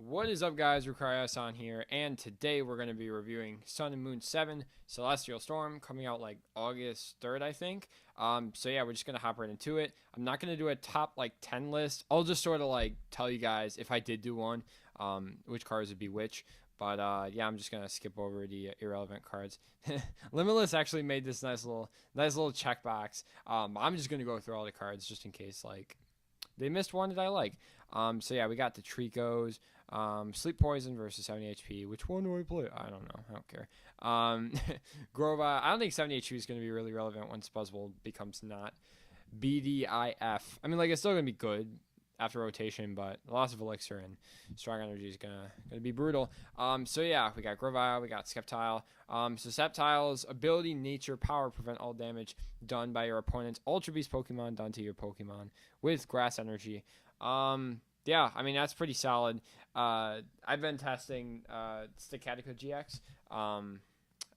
What is up, guys? Rukrios on here, and today we're going to be reviewing Sun and Moon 7 Celestial Storm, coming out like August 3rd, I think. So yeah, we're just going to hop right into it. I'm not going to do a top like 10 list. I'll just sort of like tell you guys if I did do one, which cards would be which. But yeah, I'm just gonna skip over the irrelevant cards. Limitless actually made this nice little checkbox. I'm just gonna go through all the cards just in case like they missed one that I like. So yeah, we got the Tricos, Sleep Poison versus 70 HP. Which one do I play? I don't know. I don't care. Grova. I don't think 70 HP is going to be really relevant once Buzzwole becomes not BDIF. I mean, like it's still going to be good after rotation, but the loss of Elixir and strong energy is gonna be brutal. So yeah, we got Grovile, we got Sceptile. So Sceptile's ability, nature, power prevent all damage done by your opponent's Ultra Beast Pokemon done to your Pokemon with Grass Energy. Yeah, I mean that's pretty solid. I've been testing Staccatica GX.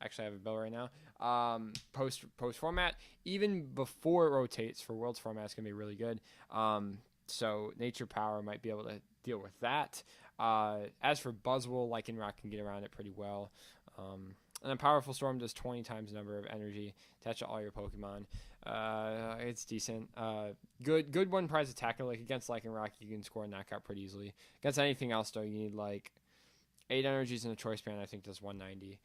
Actually, I have a bill right now. Post format, even before it rotates for Worlds format, it's gonna be really good. So nature power might be able to deal with that. As for Buzzwole, Lycanroc can get around it pretty well. And a Powerful Storm does 20 times the number of energy attached to all your Pokemon. It's decent. Good one prize attacker. Like against Lycanroc, you can score a knockout pretty easily. Against anything else, though, you need like 8 energies in a choice band. I think does 190.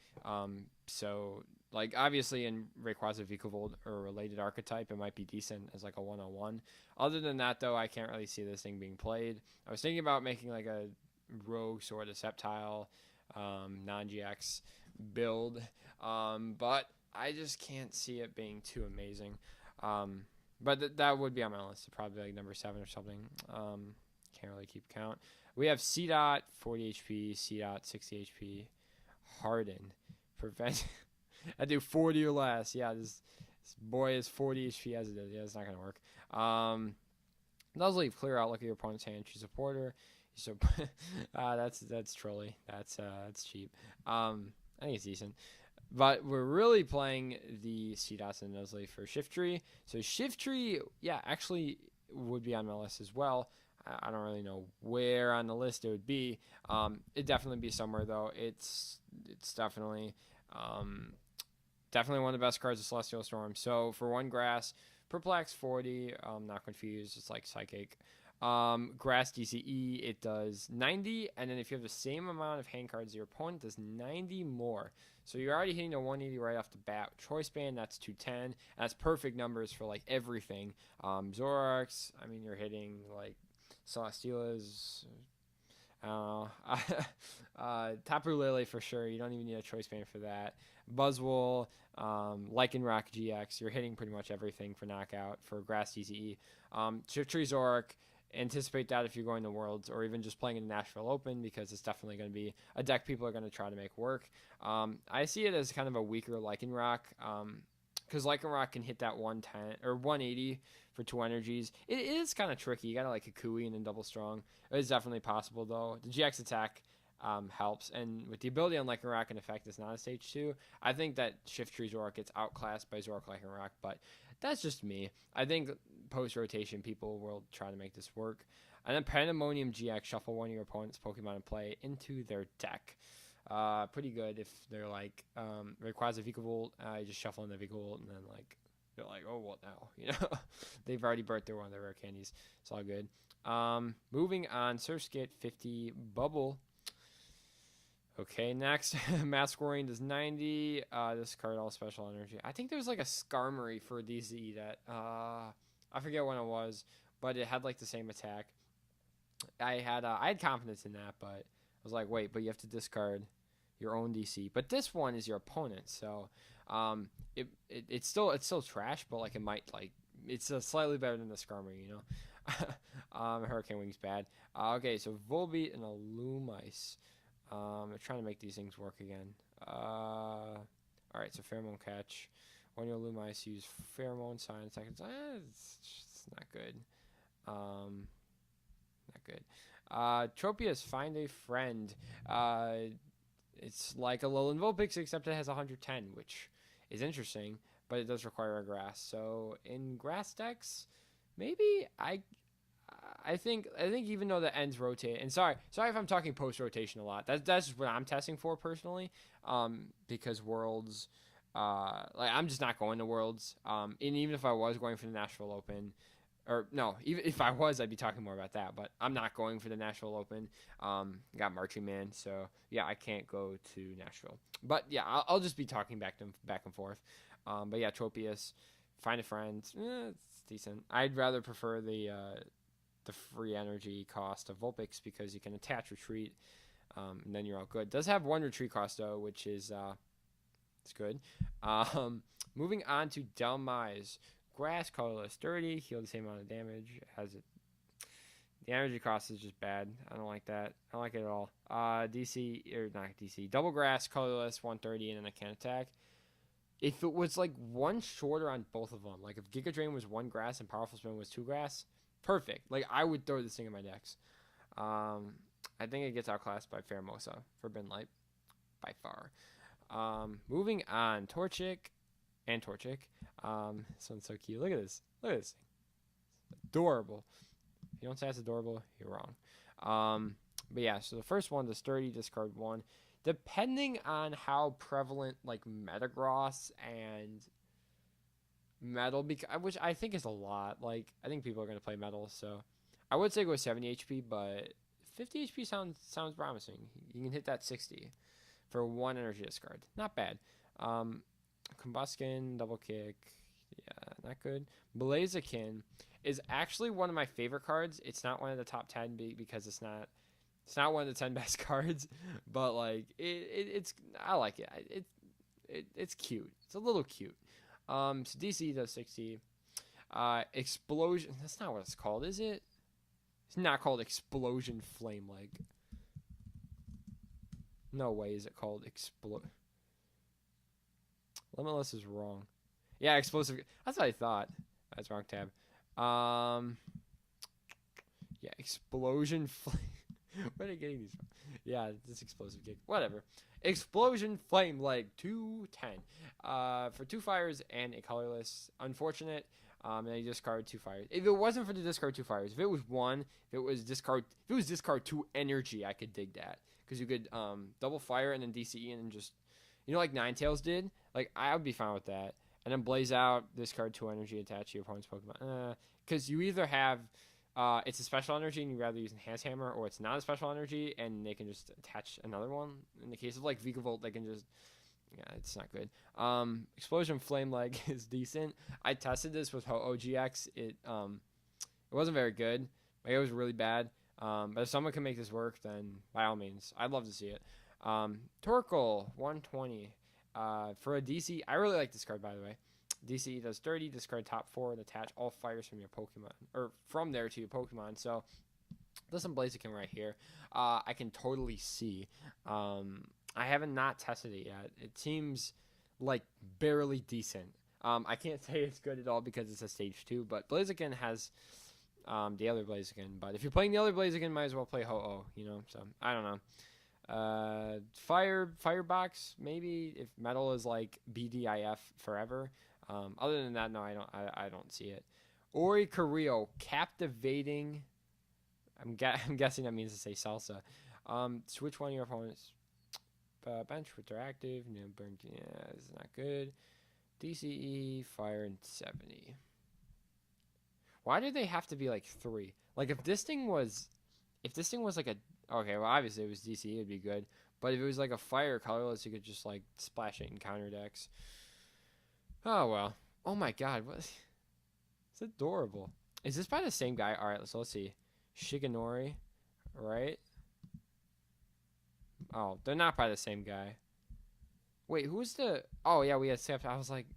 So like obviously in Rayquaza Vikavolt or related archetype, it might be decent as like a 101. Other than that, though, I can't really see this thing being played. I was thinking about making like a rogue sort of Sceptile, non-GX build, but I just can't see it being too amazing. But that would be on my list. Probably like number 7 or something. Can't really keep count. We have C dot 40 HP, C dot 60 HP, Harden, prevent. I do 40 or less. Yeah, this boy is 40 HP as it is. Yeah, it's not gonna work. Does leave clear out. Look at your opponent's hand. Choose a porter. So that's trolly. That's cheap. I think it's decent. But we're really playing the C dots and Nuzleaf for Shiftry. So Shiftry, yeah, actually would be on my list as well. I don't really know where on the list it would be. It'd definitely be somewhere though. It's definitely definitely one of the best cards of Celestial Storm. So for one grass, Perplex 40. Not confused. It's like Psychic. Grass DCE, it does 90, and then if you have the same amount of hand cards, your opponent does 90 more. So you're already hitting a 180 right off the bat. Choice band, that's 210, and that's perfect numbers for like everything. Zoroarks, I mean, you're hitting like Celesteela's. I don't know. Tapu Lele for sure. You don't even need a choice band for that. Buzzwole, Lycanroc GX. You're hitting pretty much everything for knockout for Grass DCE. Shiftry Zoroark. Anticipate that if you're going to Worlds or even just playing in the Nashville Open, because it's definitely going to be a deck people are going to try to make work. I see it as kind of a weaker Lycanroc, because Lycanroc can hit that 110 or 180 for 2 energies. It is kind of tricky. You got to like Kukui and then double strong. It is definitely possible though. The GX attack helps, and with the ability on Lycanroc and effect is not a stage 2, I think that Shiftry Zoroark gets outclassed by Zoroark Lycanroc, but that's just me. I think post-rotation people will try to make this work. And then Pandemonium GX, shuffle one of your opponent's Pokemon and play into their deck. Pretty good if they're like Rayquaza Vikavolt, you just shuffle in the Vikavolt and then like they're like, oh, what now? You know, they've already burnt through one of their rare candies. It's all good. Moving on, Surskit 50 Bubble. Okay, next, Masquerain does 90. This card, all special energy. I think there's like a Skarmory for DZ that, I forget when it was, but it had like the same attack. I had confidence in that, but I was like, wait, but you have to discard your own DC. But this one is your opponent, so it's still trash, but like it might like it's slightly better than the Skarmory, you know. Hurricane Wing's bad. Okay, so Volbeat and a Lumice. I'm trying to make these things work again. Alright, so Pheromone Catch. When your Lumice use Pheromone Sign seconds. It's not good. Not good. Tropius, Find a Friend. It's like a Alolan Vulpix, except it has 110, which is interesting, but it does require a grass. So in grass decks, maybe I think even though the ends rotate, and sorry if I'm talking post rotation a lot. That's just what I'm testing for personally. Because worlds, like I'm just not going to worlds. And even if I was going for the Nashville Open, or no, even if I was, I'd be talking more about that. But I'm not going for the Nashville Open. Got marching man, so yeah, I can't go to Nashville. But yeah, I'll just be talking back and forth. But yeah, Tropius, find a friend. It's decent. I'd rather prefer the free energy cost of Vulpix because you can attach retreat, and then you're all good. It does have one retreat cost though, which is it's good. Moving on to Delmise. Grass, colorless, dirty, heal the same amount of damage. Has it? The energy cost is just bad. I don't like that. I don't like it at all. DC or not DC. Double grass, colorless, 130, and then I can't attack. If it was like one shorter on both of them, like if Giga Drain was one grass and Powerful Spin was two grass, perfect. Like I would throw this thing in my decks. I think it gets outclassed by Pheromosa, Forbidden Light, by far. Moving on, Torchic and Torchic. This one's so cute. Look at this. Look at this thing. Adorable. If you don't say it's adorable, you're wrong. But yeah, so the first one, the sturdy, discard one. Depending on how prevalent like Metagross and Metal, which I think is a lot. Like I think people are gonna play Metal, so I would say go 70 HP, but 50 HP sounds promising. You can hit that 60 for one energy discard. Not bad. Combuskin, double kick, yeah, not good. Blaziken is actually one of my favorite cards. It's not one of the top 10 because it's not one of the 10 best cards, but like it's I like it. It's cute. It's a little cute. So DC does 60. Explosion. That's not what it's called, is it? It's not called Explosion Flame Leg. No way is it called Explode. Limitless is wrong. Yeah, explosive. That's what I thought. That's wrong tab. Yeah, explosion flame. Where are they getting these from? Yeah, this explosive gig. Whatever. Explosion flame leg 210. For 2 fires and a colorless. Unfortunate. And you discard 2 fires. If it wasn't for the discard 2 fires, if it was 1, if it was discard 2 energy, I could dig that. Because you could double fire and then DCE and then just, like Ninetales did. Like I would be fine with that. And then blaze out, discard 2 energy, attach to your opponent's Pokemon. Because you either have it's a special energy and you'd rather use Enhanced Hammer, or it's not a special energy and they can just attach another one. In the case of like Vigavolt, they can just, yeah, it's not good. Explosion Flame Leg is decent. I tested this with Ho-Oh GX. It wasn't very good. Like it was really bad. But if someone can make this work, then by all means, I'd love to see it. Torkoal 120. For a DC, I really like this card, by the way. DC does 30, discard top 4, and attach all fires from your Pokemon, or from there to your Pokemon. So, there's some Blaziken right here. I can totally see. I haven't not tested it yet. It seems like barely decent. I can't say it's good at all because it's a stage 2, but Blaziken has the other Blaziken. But if you're playing the other Blaziken, might as well play Ho-Oh, So, I don't know. Firebox maybe if Metal is like BDIF forever. Other than that, no, I don't see it. Oricorio, captivating. I'm guessing that means to say salsa. Switch one of your opponent's bench with their active. No burn. Yeah, this is not good. DCE, fire, and 70. Why do they have to be like 3? Like if this thing was like a, okay, well obviously it was DCE, it'd be good. But if it was like a fire colorless, you could just like splash it in counter decks. Oh well. Oh my god, what? It's adorable. Is this by the same guy? All right, so let's see. Shigenori, right? Oh, they're not by the same guy. Wait, who's the? Oh yeah, we had Sept. I was like,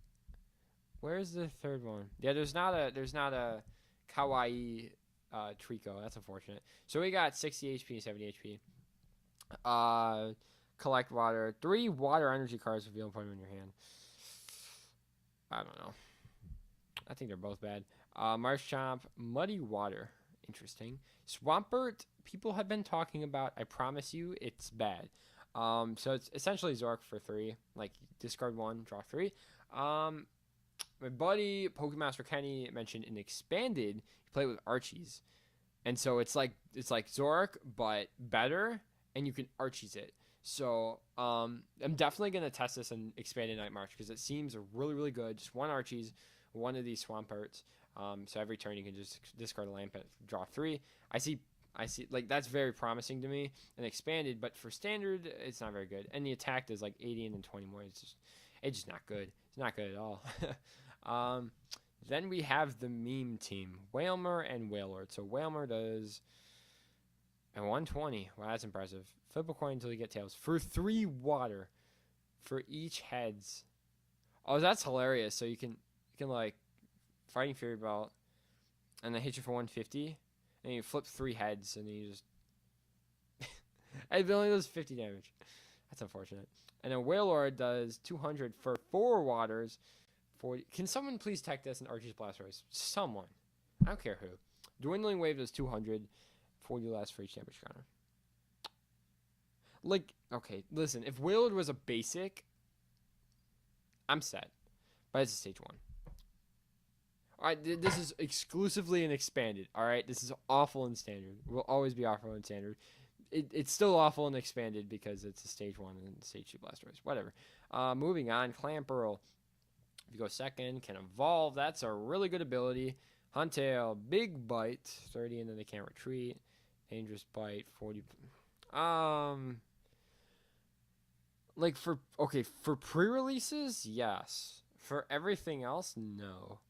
where's the third one? Yeah, there's not a kawaii Trico. That's unfortunate. So we got 60 HP and 70 HP. Collect water. 3 water energy cards with the point in your hand. I don't know. I think they're both bad. Marshtomp, Muddy Water. Interesting. Swampert, people have been talking about. I promise you, it's bad. So it's essentially Zork for 3. Like, discard 1, draw 3. My buddy, Pokemaster Kenny, mentioned an expanded. He played with Archies. And so it's like Zorak but better, and you can Archies it. So I'm definitely gonna test this in expanded Night March because it seems really really good. Just one Archies, one of these Swamparts. So every turn you can just discard a land pet, draw 3. I see like that's very promising to me. And expanded, but for standard it's not very good. And the attack does like 80 and then 20 more. It's just not good. It's not good at all. um, then we have the meme team, Whalmer and Whalelord. So Whalmer does a 120. Wow, that's impressive. Flip a coin until you get tails for 3 water for each heads. Oh, that's hilarious. So you can like Fighting Fury Belt, and then hit you for 150, and you flip 3 heads, and then you just it only does 50 damage. That's unfortunate. And then Whalelord does 200 for 4 waters. 40. Can someone please tech this and Archie's Blastoise? Someone. I don't care who. Dwindling Wave does 200. 40 less for each damage counter. Like, okay, listen. If Whalelord was a basic, I'm set. But it's a stage 1. Alright, this is exclusively an expanded. Alright, this is awful in standard. It will always be awful in standard. It's still awful and expanded because it's a stage 1 and stage 2 Blastoise. Whatever. Moving on, Clamperl. If you go second, can evolve. That's a really good ability. Huntail, big bite, 30, and then they can't retreat. Dangerous bite, 40. Like for pre-releases, yes. For everything else, no.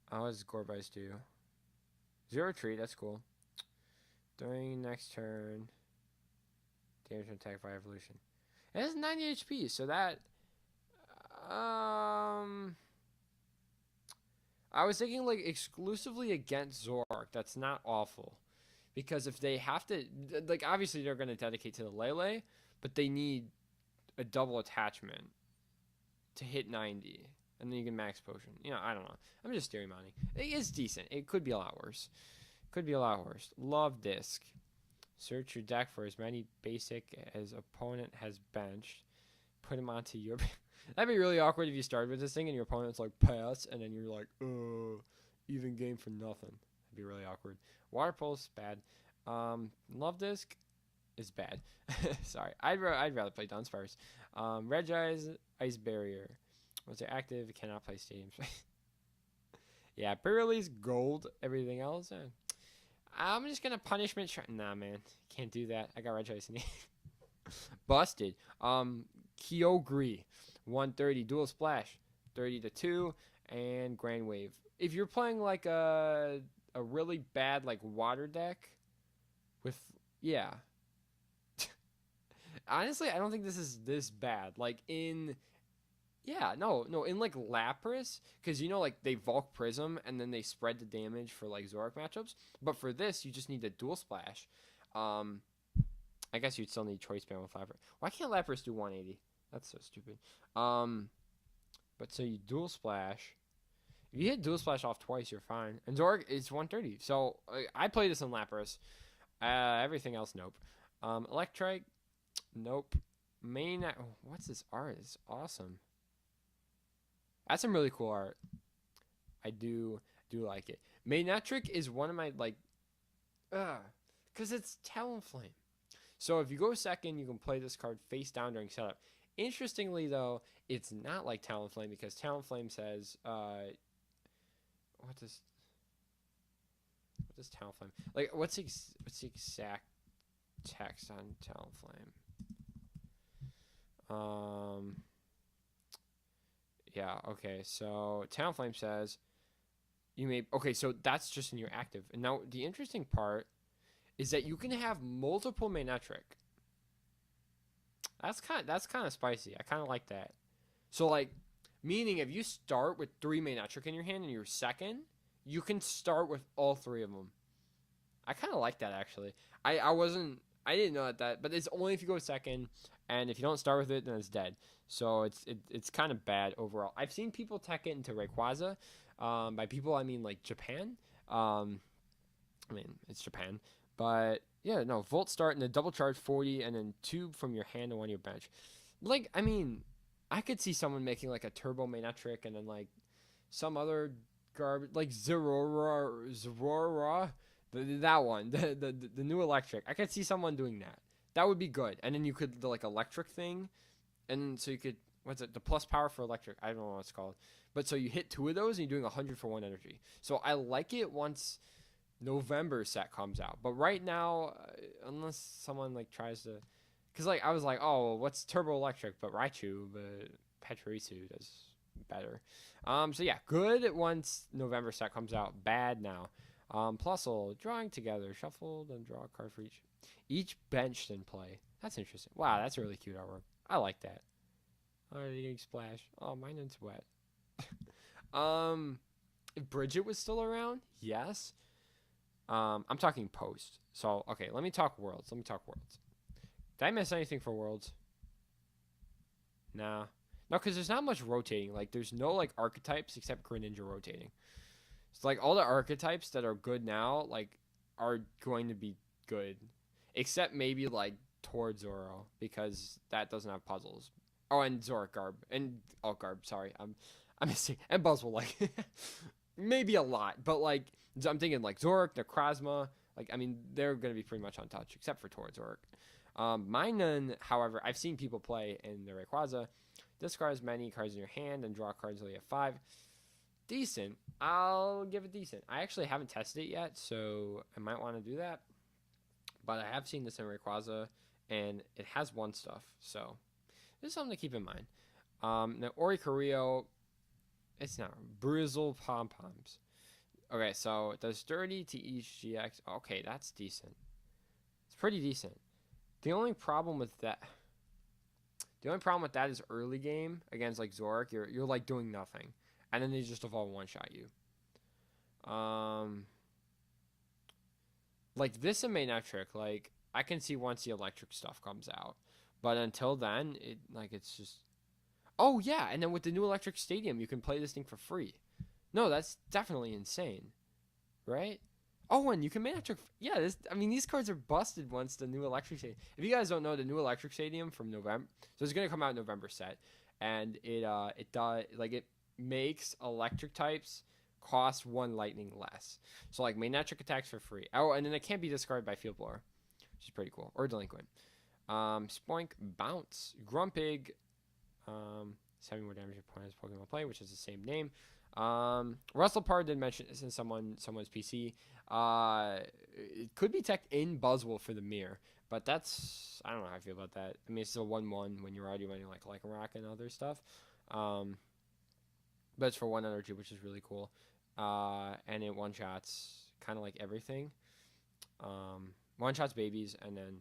What does Gorbise do? 0 retreat, that's cool. During next turn, damage and attack by evolution. It has 90 HP, so that I was thinking like exclusively against Zorak. That's not awful. Because if they have to, like, obviously they're going to dedicate to the Lele, but they need a double attachment to hit 90. And then you can max potion. I don't know. I'm just theory mining. It is decent. It could be a lot worse. Love Disc. Search your deck for as many basic as opponent has benched. Put them onto your... That'd be really awkward if you started with this thing and your opponent's like, pass, and then you're like, even game for nothing. That'd be really awkward. Water Pulse, bad. Love Disc is bad. Sorry. I'd rather play Dunsparce. Regice, Ice Barrier. Once they're active, cannot play Stadium Space. Yeah, pre-release, gold. Everything else, I'm just gonna punishment. Nah, man. Can't do that. I got Regice in here. Busted. Kyogre. 130 dual splash, 30 to 2, and Grand Wave. If you're playing like a really bad like water deck with honestly, I don't think this is this bad. Like in in like Lapras, because like they Volk Prism and then they spread the damage for like Zorak matchups. But for this, you just need the dual splash. I guess you'd still need choice band with Lapras. Why can't Lapras do 180? That's so stupid. But so you dual splash. If you hit dual splash off twice, you're fine. And Zorak is 130. So I play this in Lapras. Everything else, nope. Electrike, nope. What's this art? It's awesome. That's some really cool art. I do like it. Magnetric is one of my because it's Talonflame. So if you go second, you can play this card face down during setup. Interestingly, though, it's not like Talonflame because Talonflame says, what does Talonflame like? What's the exact text on Talonflame? Yeah. Okay. So Talonflame says you may. Okay. So that's just in your active. And now the interesting part is that you can have multiple Magnetric. That's kind of spicy. I kind of like that. So like, meaning if you start with 3 Magnetric in your hand and you're second, you can start with all 3 of them. I kind of like that actually. I didn't know that, but it's only if you go second, and if you don't start with it, then it's dead. So it's kind of bad overall. I've seen people tech it into Rayquaza. By people I mean like Japan. I mean it's Japan. But yeah, no, Volt start and then double charge 40 and then 2 from your hand and 1 your bench. Like, I mean, I could see someone making like a Turbo Magnetric and then like some other garbage like Zorora That one, the new electric. I could see someone doing that. That would be good. And then you could the like electric thing, and so you could what's it? The plus power for electric. I don't know what it's called. But so you hit two of those and you're doing 100 for one energy. So I like it once November set comes out. But right now, unless someone like tries to, because like I was like, oh, well, what's turbo electric? But Raichu, but Pachirisu does better. So yeah, good once November set comes out. Bad now. Plusle, drawing together, shuffle, then draw a card for each benched in play. That's interesting. Wow, that's really cute artwork. I like that. Oh, you're getting splash. Oh, mine is wet. If Bridget was still around, yes. I'm talking post. So okay, let me talk worlds. Did I miss anything for worlds? Nah. No, because there's not much rotating. Like, there's no like archetypes except Greninja rotating. So like all the archetypes that are good now, like, are going to be good, except maybe like Tord Zoro because that doesn't have puzzles. Oh, and Zoric Garb and Garb. Sorry, I'm missing and Buzzwole. Like maybe a lot, but like I'm thinking like Zoric, Necrozma. Like I mean they're gonna be pretty much untouched except for Tord Zoric. Minun, however, I've seen people play in the Rayquaza. Discard as many cards in your hand and draw cards until you have 5. Decent. I'll give it decent. I actually haven't tested it yet, so I might want to do that. But I have seen this in Rayquaza, and it has one stuff, so this is something to keep in mind. Now Oricorio, it's not Brizzle Pom Poms. Okay, so it does 30 to each GX. Okay, that's decent. It's pretty decent. The only problem with that is early game against like Zoric. You're like doing nothing, and then they just evolve one shot you. Like this in Manetric, like I can see once the electric stuff comes out, but until then, it's just. Oh yeah, and then with the new electric stadium, you can play this thing for free. No, that's definitely insane, right? Oh, and you can Manetric. Yeah, these cards are busted once the new electric stadium. If you guys don't know, the new electric stadium from November, so it's gonna come out in November set, and it makes electric types cost 1 lightning less. So like Manetric attacks for free. Oh, and then it can't be discarded by Field Blower, which is pretty cool, or Delinquent. Spoink, Bounce, Grumpig, 7 more damage per Pokemon play, which is the same name. Russell Parr did mention this in someone's PC. It could be tech in Buzzwole for the mirror, but that's I don't know how I feel about that. I mean, it's a 1/1 when you're already running like Lycanroc and other stuff. But it's for 1 energy, which is really cool. And it one shots kind of like everything. One shots babies, and then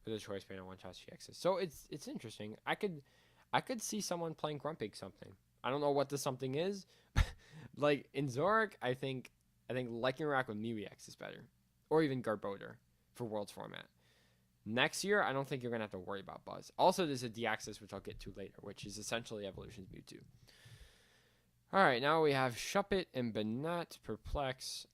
with a choice band, one shots GXs. So it's interesting. I could see someone playing Grumpig something. I don't know what the something is. Like in Zoric, I think Lycanroc with Mirex is better, or even Garbodor for Worlds format. Next year, I don't think you're gonna have to worry about Buzz. Also, there's a Deaxys, which I'll get to later, which is essentially Evolution's Mewtwo. All right, now we have Shuppet and Banette, Perplex.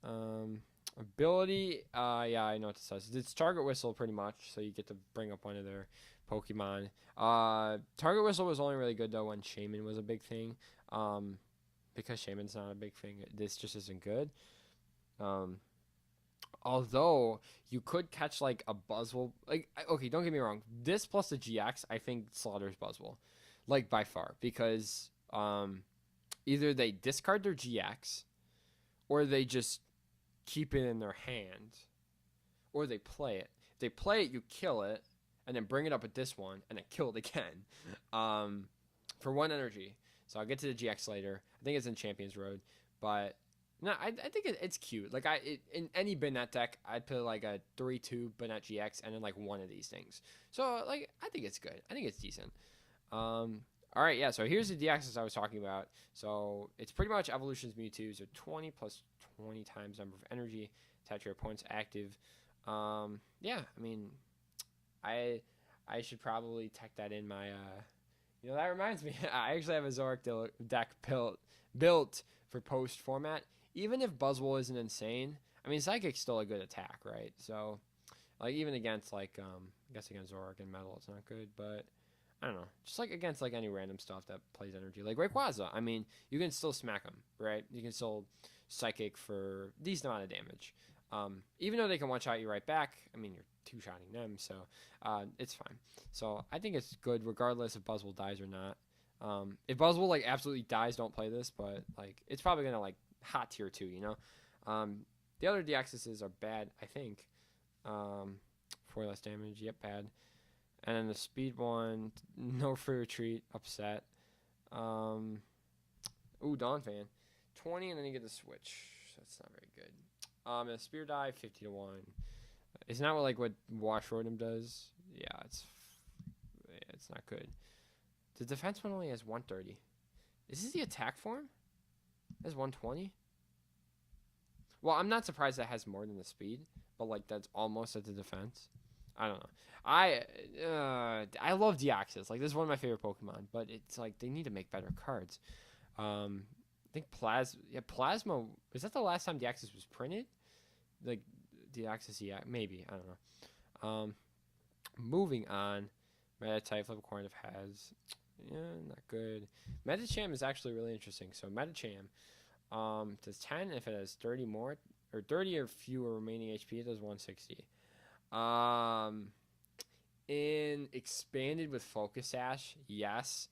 Ability, yeah, I know what this says. It's Target Whistle pretty much, so you get to bring up one of their Pokemon. Target Whistle was only really good though when Shaman was a big thing. Because Shaman's not a big thing, this just isn't good. Although you could catch like a Buzzwole, like okay, don't get me wrong. This plus the GX, I think slaughters Buzzwole, like by far, because either they discard their GX, or they just keep it in their hand, or they play it. If they play it, you kill it, and then bring it up with this one, and then kill it again, for 1 energy. So I'll get to the GX later. I think it's in Champions Road, but no, I think it's cute. Like in any Banette deck, I'd put like a 3/2 Banette GX and then like one of these things. So like I think it's good. I think it's decent. All right, yeah. So here's the DXs I was talking about. So it's pretty much Evolution's Mewtwo. So 20 plus 20 times number of energy. Attach your opponent's active. Yeah. I mean, I should probably tech that in my. That reminds me. I actually have a Zoric deck built for post format. Even if Buzzwole isn't insane, I mean Psychic's still a good attack, right? So, like even against like I guess against Zoric and Metal, it's not good, but I don't know. Just like against like any random stuff that plays energy, like Rayquaza. I mean, you can still smack them, right? You can still Psychic for decent amount of damage. Even though they can one-shot you right back, I mean, you're two-shotting them, so it's fine. So I think it's good regardless if Buzzwole dies or not. If Buzzwole like absolutely dies, don't play this, but like it's probably gonna like hot tier 2, you know. The other DXs are bad, I think. 4 less damage, yep, bad. And then the speed one, no free retreat, upset. Ooh, Dawn Fan, 20, and then you get the switch. That's not very good. And the spear die, 50 to 1. Isn't that what Wash Rotom does? Yeah, it's not good. The defense one only has 130. Is this the attack form? It has 120. Well, I'm not surprised that has more than the speed, but like that's almost at the defense. I don't know. I love Deoxys. Like this is one of my favorite Pokemon, but it's like they need to make better cards. I think Plasma. Is that the last time Deoxys was printed? Like Deoxys, yeah, maybe. I don't know. Moving on. Meta-type level Corn has. Yeah, not good. Medicham is actually really interesting. So Medicham does 10 if it has 30 more or 30 or fewer remaining HP. It does 160. In expanded with Focus Sash, yes.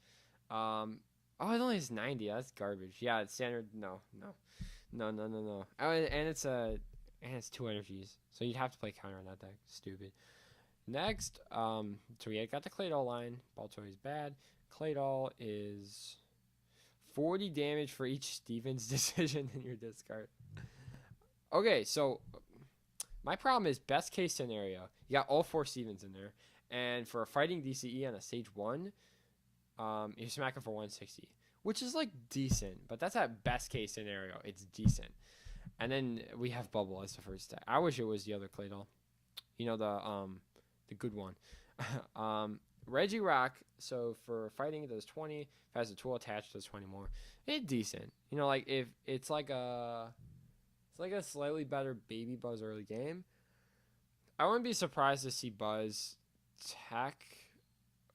Oh, it only has 90. That's garbage. Yeah, it's standard. No. Oh, and it's 2 energies, so you'd have to play counter on that deck. Stupid. Next, so we got the Claydol line. Baltoy is bad. Claydol is 40 damage for each Stevens decision in your discard. Okay, so my problem is best case scenario. You got all 4 Stevens in there, and for a fighting DCE on a stage 1, you smack him for 160, which is like decent, but that's at best case scenario. It's decent. And then we have Bubble as the first deck. I wish it was the other Claydol. You know, the good one. Regirock, so for fighting it does 20. If it has a tool attached, it does 20 more. It's decent. You know, like if it's like a slightly better Baby Buzz early game. I wouldn't be surprised to see Buzz tech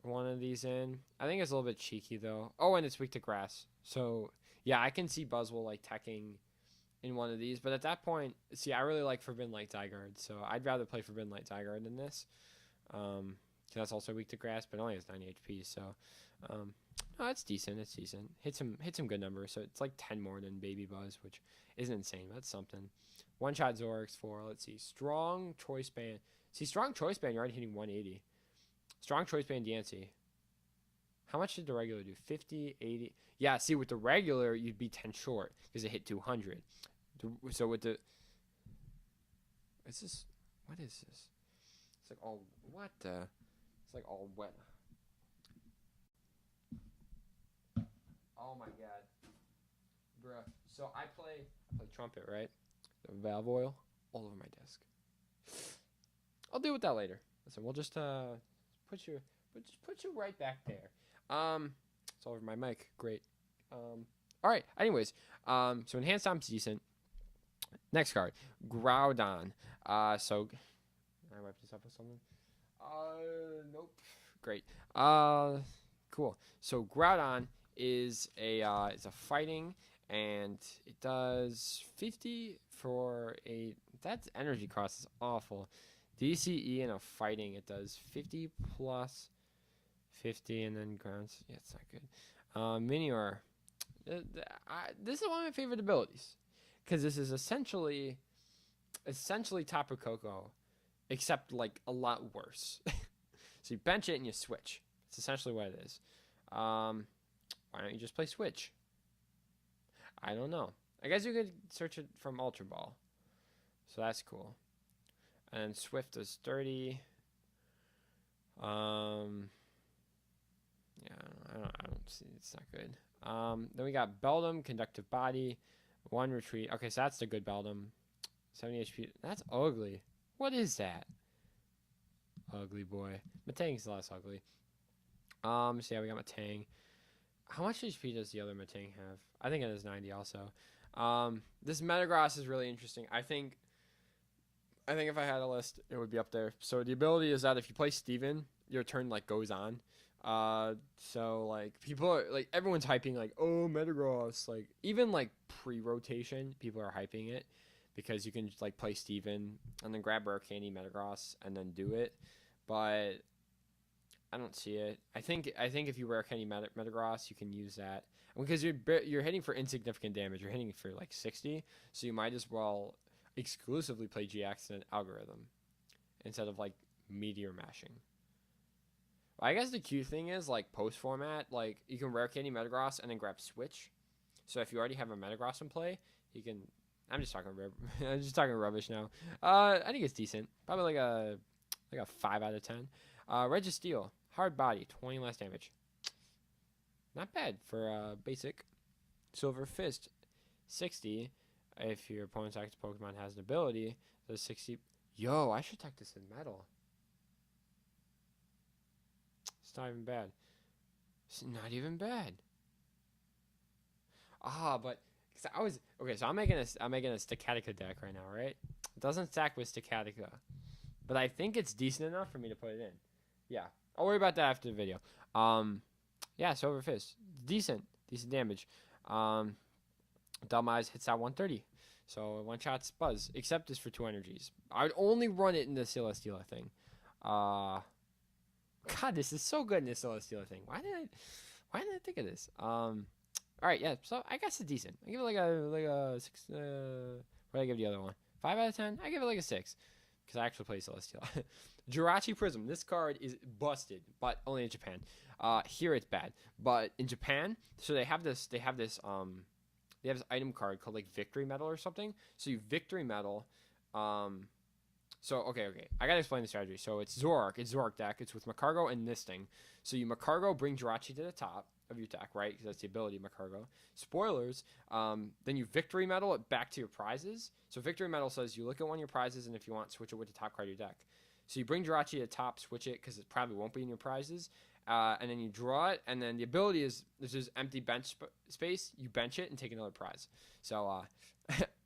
one of these in. I think it's a little bit cheeky though. Oh, and it's weak to grass. So yeah, I can see Buzzwole like teching in one of these. But at that point, see, I really like Forbidden Light Zygarde, so I'd rather play Forbidden Light Zygarde than this. That's also weak to grass, but it only has 90 HP, so no, it's decent. It's decent. Hits some good numbers, so it's like 10 more than Baby Buzz, which isn't insane. That's something. One shot Zorix for, let's see, Strong Choice Band. See, Strong Choice Band, you're already hitting 180. Strong Choice Band Yancey. How much did the regular do? 50, 80. Yeah, see, with the regular, you'd be 10 short because it hit 200. So with the... Is this... What is this? It's like all... What the... It's like all wet. Oh my god. Bruh. So I play trumpet, right? The valve oil all over my desk. I'll deal with that later. Listen, we'll just put you right back there. It's all over my mic. Great. Alright, anyways. So enhanced Dom's decent. Next card. Groudon. So can I wipe this up with something? Nope. Great. Cool. So Groudon is it's a fighting, and it does 50 for a... That energy cost is awful. DCE in a fighting, it does 50 plus 50, and then grounds. Yeah, it's not good. Minior. This is one of my favorite abilities, because this is essentially Tapu Koko, except like a lot worse. So you bench it and you switch. It's essentially what it is. Why don't you just play Switch? I don't know. I guess you could search it from Ultra Ball. So that's cool. And Swift is 30. Yeah, I don't see. It's not good. Then we got Beldum, Conductive Body, 1 Retreat. Okay, so that's the good Beldum. 70 HP. That's ugly. What is that? Ugly boy. Matang's less ugly. So yeah, we got Matang. How much HP does the other Matang have? I think it has 90 also. This Metagross is really interesting. I think if I had a list, it would be up there. So the ability is that if you play Steven, your turn like goes on. So like people are like, everyone's hyping like, oh, Metagross. Like even like pre-rotation, people are hyping it because you can like play Steven and then grab Rare Candy Metagross and then do it. But I don't see it. I think if you Rare Candy Metagross, you can use that because you're hitting for insignificant damage. You're hitting for like 60, so you might as well exclusively play GX and Algorithm instead of like Meteor Mashing. I guess the cute thing is like post format, like you can Rare Candy Metagross and then grab Switch. So if you already have a Metagross in play, you can. I'm just talking. I'm just talking rubbish now. I think it's decent. Probably like a 5 out of 10. Registeel, hard body, 20 less damage. Not bad for basic. Silver Fist, 60. If your opponent's active Pokemon has an ability, does 60. Yo, I should tech this in metal. It's not even bad. It's not even bad. But I was okay. So I'm making a Stacatica deck right now, right? It doesn't stack with Stacatica, but I think it's decent enough for me to put it in. Yeah, I'll worry about that after the video. Yeah, Silver Fist, decent damage. Dumb Eyes hits at 130, so one shots Buzz. Except this for 2 energies. I would only run it in the Celesteela thing. God, this is so good in the Celesteela thing. Why didn't I think of this? All right, yeah. So I guess it's decent. I give it like a 6. What did I give the other one? 5 out of 10. I give it like a 6 because I actually play Celesteela. Jirachi Prism. This card is busted, but only in Japan. Here it's bad, but in Japan, so they have this item card called like Victory Medal or something. So you Victory Medal. So okay. I gotta explain the strategy. So it's Zoroark. It's Zoroark deck. It's with Macargo and this thing. So you Macargo, bring Jirachi to the top of your deck, right? Because that's the ability of Macargo. Spoilers. Then you Victory Medal it back to your prizes. So Victory Medal says you look at one of your prizes, and if you want, switch it with the top card of your deck. So you bring Jirachi to the top, switch it because it probably won't be in your prizes, and then you draw it. And then the ability is there's this empty bench space. You bench it and take another prize. So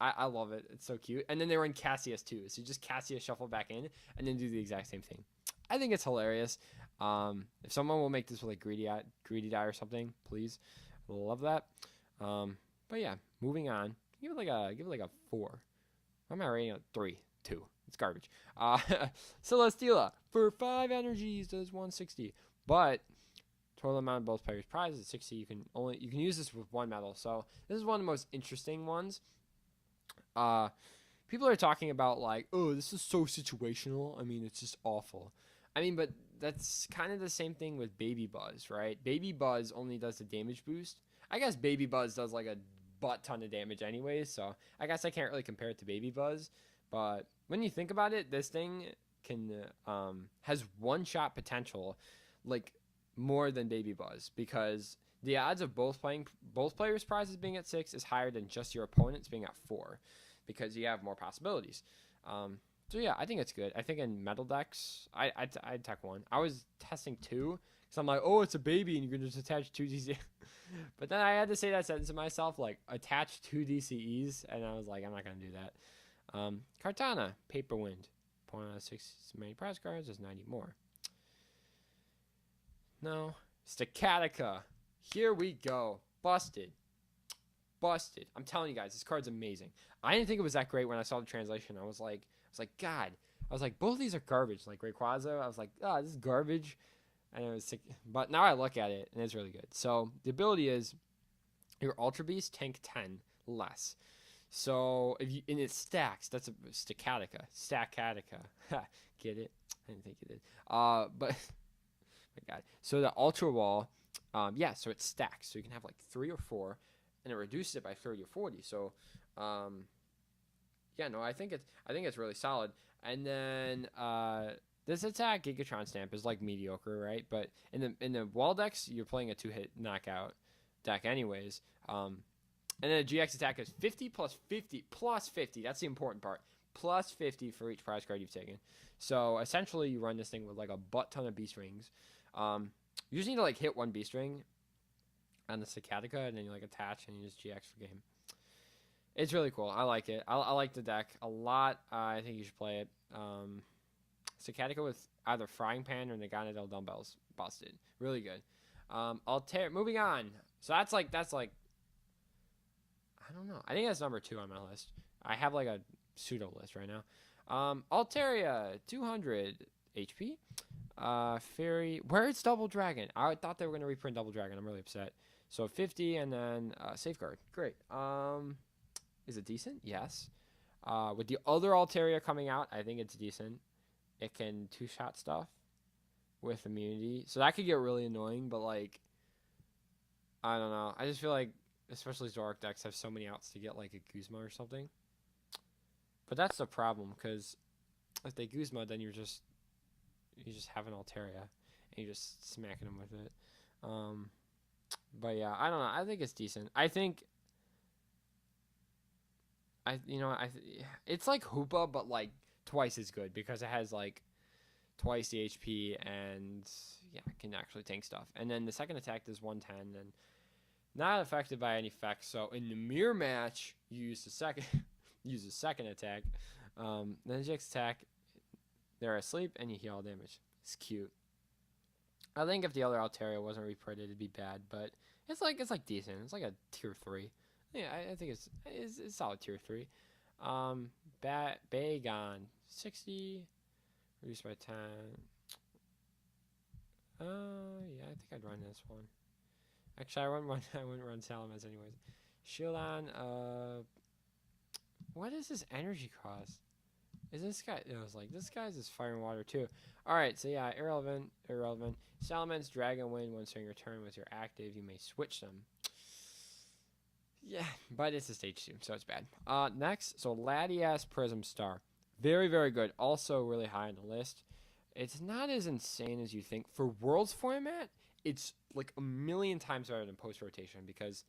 I love it. It's so cute. And then they were in Cassius too. So you just Cassius shuffle back in and then do the exact same thing. I think it's hilarious. If someone will make this with like greedy die or something, please. Love that. But yeah, moving on. Give it like a 4. Why am I rating it 3, 2? It's garbage. Celesteela for 5 energies does 160, but total amount of both players' prizes is 60. You can use this with 1 medal. So this is one of the most interesting ones. People are talking about like, oh, this is so situational. I mean, it's just awful. I mean, but that's kind of the same thing with Baby Buzz, right? Baby Buzz only does the damage boost. I guess Baby Buzz does like a butt ton of damage anyways, so I guess I can't really compare it to Baby Buzz. But when you think about it, this thing can has one-shot potential, like more than Baby Buzz, because the odds of both players' prizes being at 6 is higher than just your opponent's being at 4, because you have more possibilities. So yeah, I think it's good. I think in metal decks, I'd tech 1. I was testing 2 because I'm like, oh, it's a baby and you can just attach 2 DCEs. But then I had to say that sentence to myself, like attach 2 DCEs, and I was like, I'm not gonna do that. Kartana, Paper Wind, 0.6 many prize cards. There's 90 more. No, Stacatica. Here we go. Busted. I'm telling you guys, this card's amazing. I didn't think it was that great when I saw the translation. I was like, God. I was like, both of these are garbage. Like Rayquaza, I was like, this is garbage. And it was sick. But now I look at it, and it's really good. So the ability is your Ultra Beast tank 10 less. So if you and it stacks, that's a Stacatica. Get it? I didn't think you did. But my God. So the Ultra Wall, so it stacks. So you can have like 3 or 4, and it reduces it by 30 or 40. So I think it's really solid. And then this attack Gigatron Stamp is like mediocre, right? But in the wall decks, you're playing a 2-hit knockout deck anyways. And then a GX attack is 50 plus 50 plus 50. That's the important part. Plus 50 for each prize card you've taken. So essentially, you run this thing with like a butt ton of Beast Rings. You just need to like hit 1 Beast Ring on the Stacatica, and then you like attach and you just GX for game. It's really cool. I like it. I like the deck a lot. I think you should play it. Stacatica with either Frying Pan or Naganadel Dumbbells. Busted. Really good. Moving on. So that's like I don't know. I think that's number 2 on my list. I have like a pseudo list right now. Altaria, 200 HP. Fairy, where it's Double Dragon? I thought they were gonna reprint Double Dragon. I'm really upset. So 50 and then Safeguard. Great. Is it decent? Yes. With the other Altaria coming out, I think it's decent. It can two-shot stuff with immunity, so that could get really annoying. But like, I don't know. I just feel like, especially Zorak decks have so many outs to get like a Guzma or something. But that's the problem, because if they Guzma, then you just have an Altaria and you're just smacking them with it. But yeah, I don't know. I think it's decent. I think it's like Hoopa, but like twice as good, because it has like twice the HP and yeah, it can actually tank stuff. And then the second attack does 110 and not affected by any effects. So in the mirror match, you use the second attack. Then the next attack, they're asleep and you heal all damage. It's cute. I think if the other Altaria wasn't reprinted, it'd be bad, but it's like decent. It's like a tier 3. Yeah, I think it's solid tier 3. Bagon 60, reduced by 10. Yeah, I think I'd run this one. Actually, I wouldn't run Salamence anyways. Shieldon, what is this energy cost? Is this guy? It was like, this guy's is fire and water too. Alright, so yeah, irrelevant. Salamence, Dragon Wind, once during your turn with your active, you may switch them. Yeah, but it's a stage 2, so it's bad. Next, so Latias Prism Star. Very, very good. Also really high on the list. It's not as insane as you think. For Worlds format, it's like a million times better than Post Rotation, because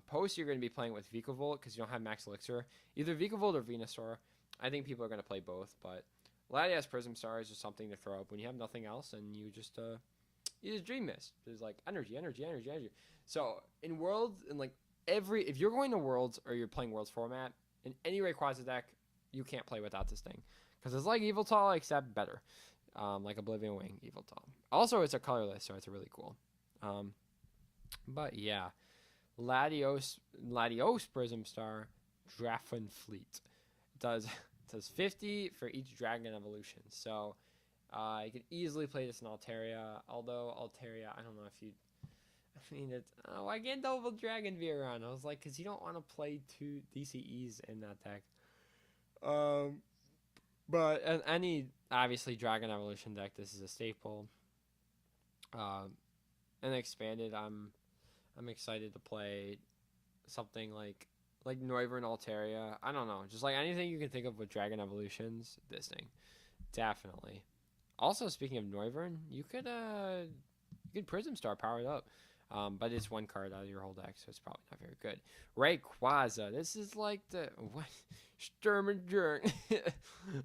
Post, you're going to be playing with Vikavolt because you don't have Max Elixir. Either Vikavolt or Venusaur. I think people are going to play both, but Latias Prism Star is just something to throw up when you have nothing else, and you just Dream Mist. There's like energy. So in Worlds, and like if you're going to Worlds or you're playing Worlds format, in any Rayquaza deck, you can't play without this thing, because it's like Yveltal except better, like Oblivion Wing Yveltal. Also, it's a colorless, so it's really cool. But yeah, Latios Prism Star, Dragonfleet does 50 for each Dragon evolution. So you can easily play this in Altaria. Although Altaria, I don't know if you. I mean, it's I can't double Dragon Viron. I was like, because you don't want to play 2 DCEs in that deck. But any obviously Dragon Evolution deck, this is a staple. And expanded, I'm excited to play something like Noivern Altaria. I don't know, just like anything you can think of with Dragon Evolutions, this thing, definitely. Also, speaking of Noivern, you could Prism Star power it up. But it's one card out of your whole deck, so it's probably not very good. Rayquaza, this is like the what? Sturmager,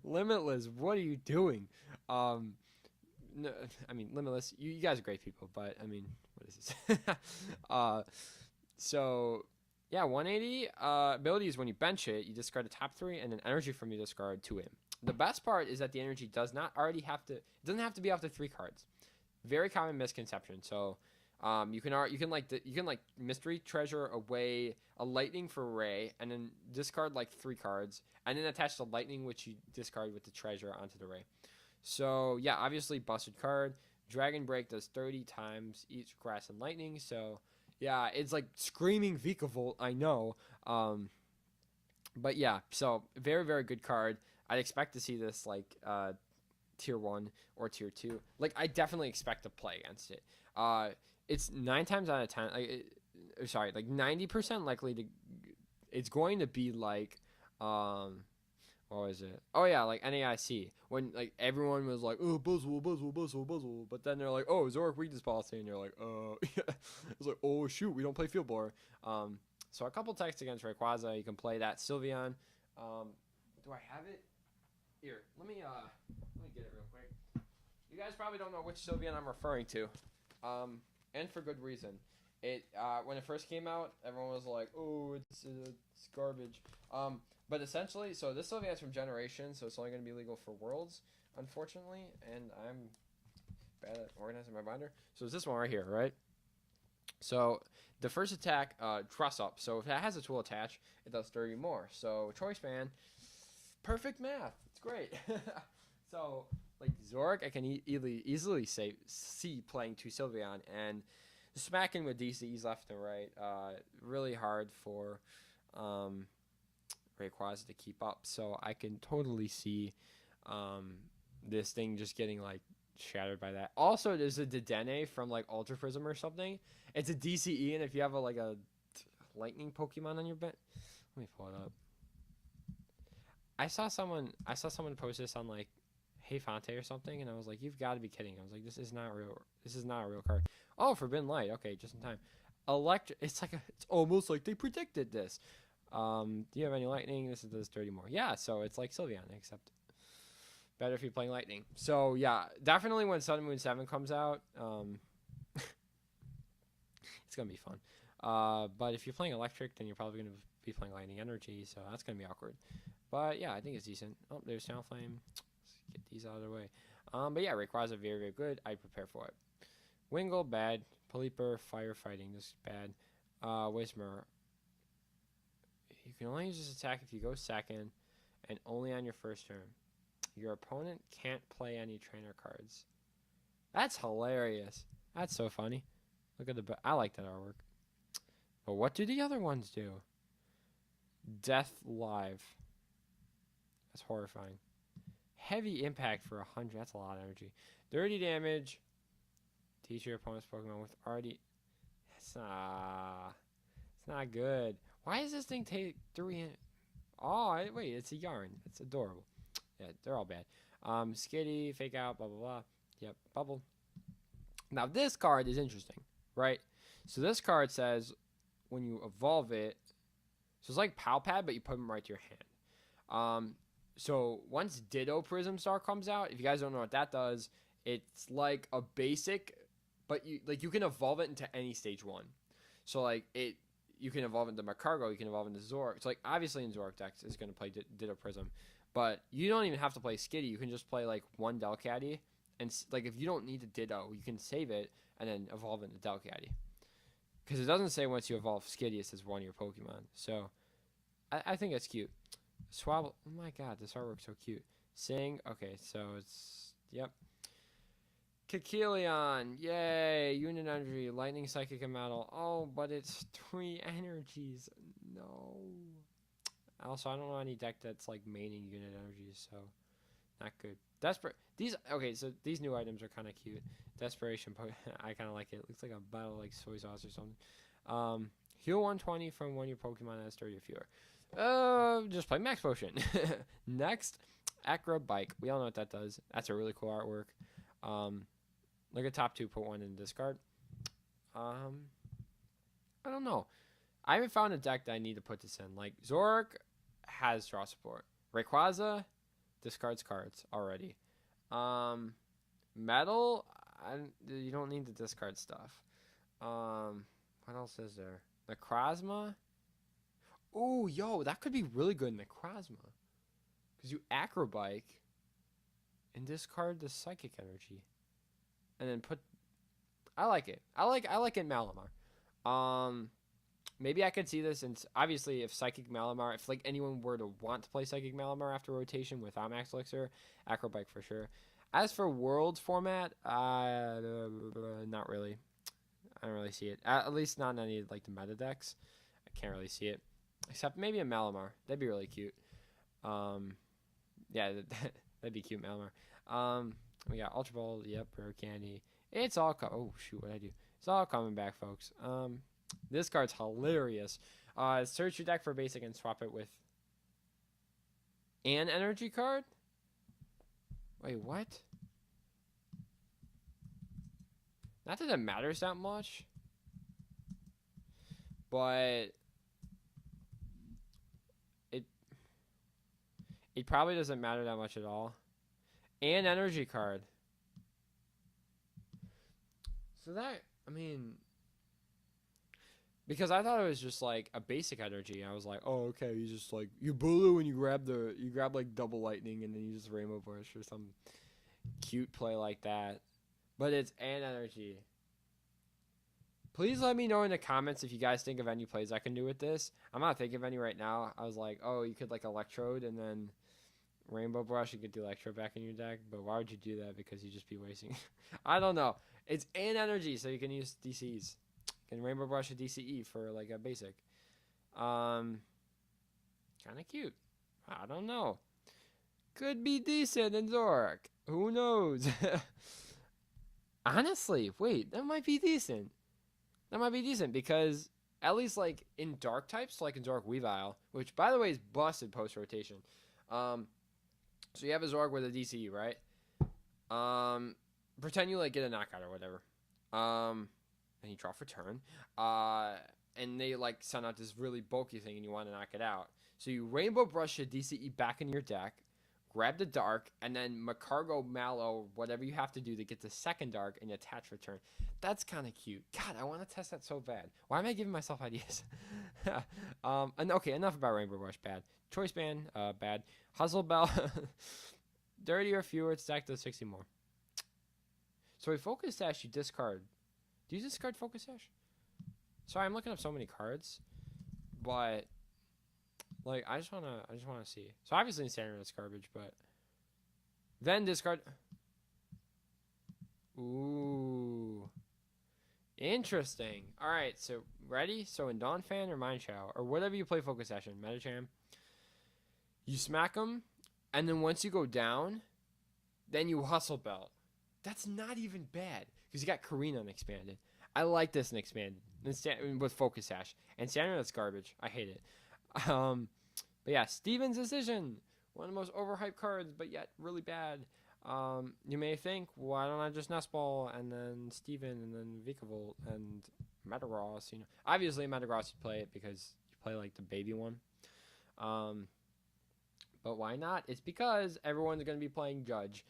Limitless. What are you doing? No, I mean Limitless. You guys are great people, but I mean, what is this? So yeah, 180 ability is when you bench it, you discard a top 3, and then energy from you discard 2 in. The best part is that the energy does not already have to. It doesn't have to be off the 3 cards. Very common misconception. So. You can mystery treasure away a lightning for Ray, and then discard like 3 cards, and then attach the lightning which you discard with the treasure onto the Ray. So yeah, obviously busted card. Dragon Break does 30 times each grass and lightning. So yeah, it's like screaming Vikavolt, I know. But yeah, so very, very good card. I'd expect to see this like tier 1 or tier 2. Like I definitely expect to play against it. It's 9 times out of 10, like 90% likely to. It's going to be like, what was it? Oh yeah, like NAIC, when like everyone was like, oh Buzzle, but then they're like, oh Zorak weakness policy, and you're like, it's like, oh shoot, we don't play Field Blower. So a couple texts against Rayquaza, you can play that. Sylveon, do I have it? Here, let me get it real quick. You guys probably don't know which Sylveon I'm referring to. And for good reason. It when it first came out, everyone was like, "Oh, it's garbage." But essentially, so this Sylveon's from Generation, so it's only going to be legal for Worlds, unfortunately. And I'm bad at organizing my binder. So it's this one right here, right? So the first attack, Truss Up. So if it has a tool attached, it does 30 more. So Choice Band, Perfect math. It's great. So, like Zorik, I can easily see playing to Sylveon and smacking with DCs left and right. Really hard for um, Rayquaza to keep up. So I can totally see um, this thing just getting like shattered by that. Also, there's a Dedenne from like Ultra Prism or something. It's a DCE, and if you have a lightning Pokemon on your bench, let me pull it up. I saw someone post this on like Hey Fonte or something, and I was like, you've got to be kidding. I was like, this is not real. This is not a real card. Oh, Forbidden Light. Okay, just in time. It's almost like they predicted this. Do you have any lightning? This does 30 more. Yeah, so it's like Sylveon, except better if you're playing lightning. So yeah, definitely when Sun and Moon 7 comes out, it's gonna be fun. But if you're playing electric, then you're probably gonna be playing lightning energy, so that's gonna be awkward. But yeah, I think it's decent. Oh, there's Channel Flame. Let's get these out of the way. But yeah, Rayquaza very, very good. I prepare for it. Wingull, bad. Polyper, firefighting, this is bad. Whismur. You can only use this attack if you go second, and only on your first turn. Your opponent can't play any trainer cards. That's hilarious. That's so funny. Look at I like that artwork. But what do the other ones do? Death Live. That's horrifying. Heavy impact for 100. That's a lot of energy. 30 damage. Teach your opponent's Pokemon with already. It's not good. Why does this thing take 3? Oh, wait, it's a yarn. It's adorable. Yeah, they're all bad. Skitty, Fake Out, blah, blah, blah. Yep, Bubble. Now, this card is interesting, right? So this card says when you evolve it, so it's like Pal Pad, but you put them right to your hand. So once Ditto Prism Star comes out, if you guys don't know what that does, it's like a basic, but you can evolve it into any stage 1. So like you can evolve into Magcargo, you can evolve into Zoroark. So like obviously in Zoroark decks is going to play Ditto Prism, but you don't even have to play Skitty. You can just play like one Delcatty, and like if you don't need a Ditto, you can save it and then evolve into Delcatty. Because it doesn't say once you evolve Skitty, it says one of your Pokemon. So I think it's cute. Swabble. Oh my god, this artwork's so cute. Sing. Okay, so it's yep. Kikilion, yay! Unit Energy, Lightning, Psychic, and Metal. Oh, but it's 3 energies. No. Also, I don't know any deck that's like maining Unit Energies, so not good. So these new items are kind of cute. Desperation, I kind of like it. It looks like a battle like soy sauce or something. Heal 120 from one of your Pokemon has 30 or fewer. Just play Max Potion. Next, Acro Bike. We all know what that does. That's a really cool artwork. Look at top 2, put 1 in discard. I don't know. I haven't found a deck that I need to put this in. Like, Zoroark has draw support. Rayquaza discards cards already. Metal, you don't need to discard stuff. What else is there? Necrozma? Ooh, yo, that could be really good, Necrozma. Because you Acrobike and discard the Psychic Energy. And then I like it. I like it Malamar. Maybe I could see this, and obviously if Psychic Malamar, if like anyone were to want to play Psychic Malamar after rotation without Max Elixir, Acrobike for sure. As for Worlds format, not really. I don't really see it. At least not in any of like the meta decks. I can't really see it. Except maybe a Malamar. That'd be really cute. Yeah, that'd be cute, Malamar. We got Ultra Ball, yep, Rare Candy. It's all oh shoot, what'd I do? It's all coming back, folks. This card's hilarious. Search your deck for basic and swap it with an energy card? Wait, what? Not that it matters that much, but it probably doesn't matter that much at all. An energy card. So that, I mean, because I thought it was just like a basic energy. I was like, oh, okay, you just like, you blue and you grab like double lightning and then you just rainbow burst or some cute play like that. But it's an energy. Please let me know in the comments if you guys think of any plays I can do with this. I'm not thinking of any right now. I was like, oh, you could like Electrode and then Rainbow Brush, you get the Electro back in your deck, but why would you do that? Because you just be wasting. I don't know. It's in energy, so you can use DCs. You can Rainbow Brush a DCE for like a basic. Kind of cute. I don't know. Could be decent in Zorak. Who knows? Honestly, wait, that might be decent. That might be decent because at least like in dark types, like in Zorak Weavile, which by the way is busted post rotation. So you have a Zorg with a DCE, right? Pretend you like get a knockout or whatever. And you draw for turn. And they like send out this really bulky thing and you want to knock it out. So you Rainbow Brush a DCE back in your deck, grab the dark, and then Macargo Mallow, whatever you have to do to get the second dark and attach for turn. That's kind of cute. God, I want to test that so bad. Why am I giving myself ideas? And okay, enough about Rainbow Brush. Bad. Choice Band, bad. Hustle Bell, 30 or fewer, it's stacked to 60 more. So a Focus Sash you discard. Do you discard Focus Sash? Sorry, I'm looking up so many cards, but like I just wanna see. So obviously in standard it's garbage, but then discard. Ooh, interesting. All right, so ready? So in Dawn Fan or Mind Chow or whatever you play Focus Sash in, Metacham. You smack them, and then once you go down, then you Hustle Belt. That's not even bad, because you got Karina unexpanded. I like this in expanded with Focus Sash. And standard, that's garbage. I hate it. But yeah, Steven's Decision. One of the most overhyped cards, but yet really bad. You may think, why don't I just Nestball, and then Steven, and then Vikavolt, and Metagross, Obviously, Metagross, you play it because you play, like, the baby one. But why not? It's because everyone's going to be playing Judge.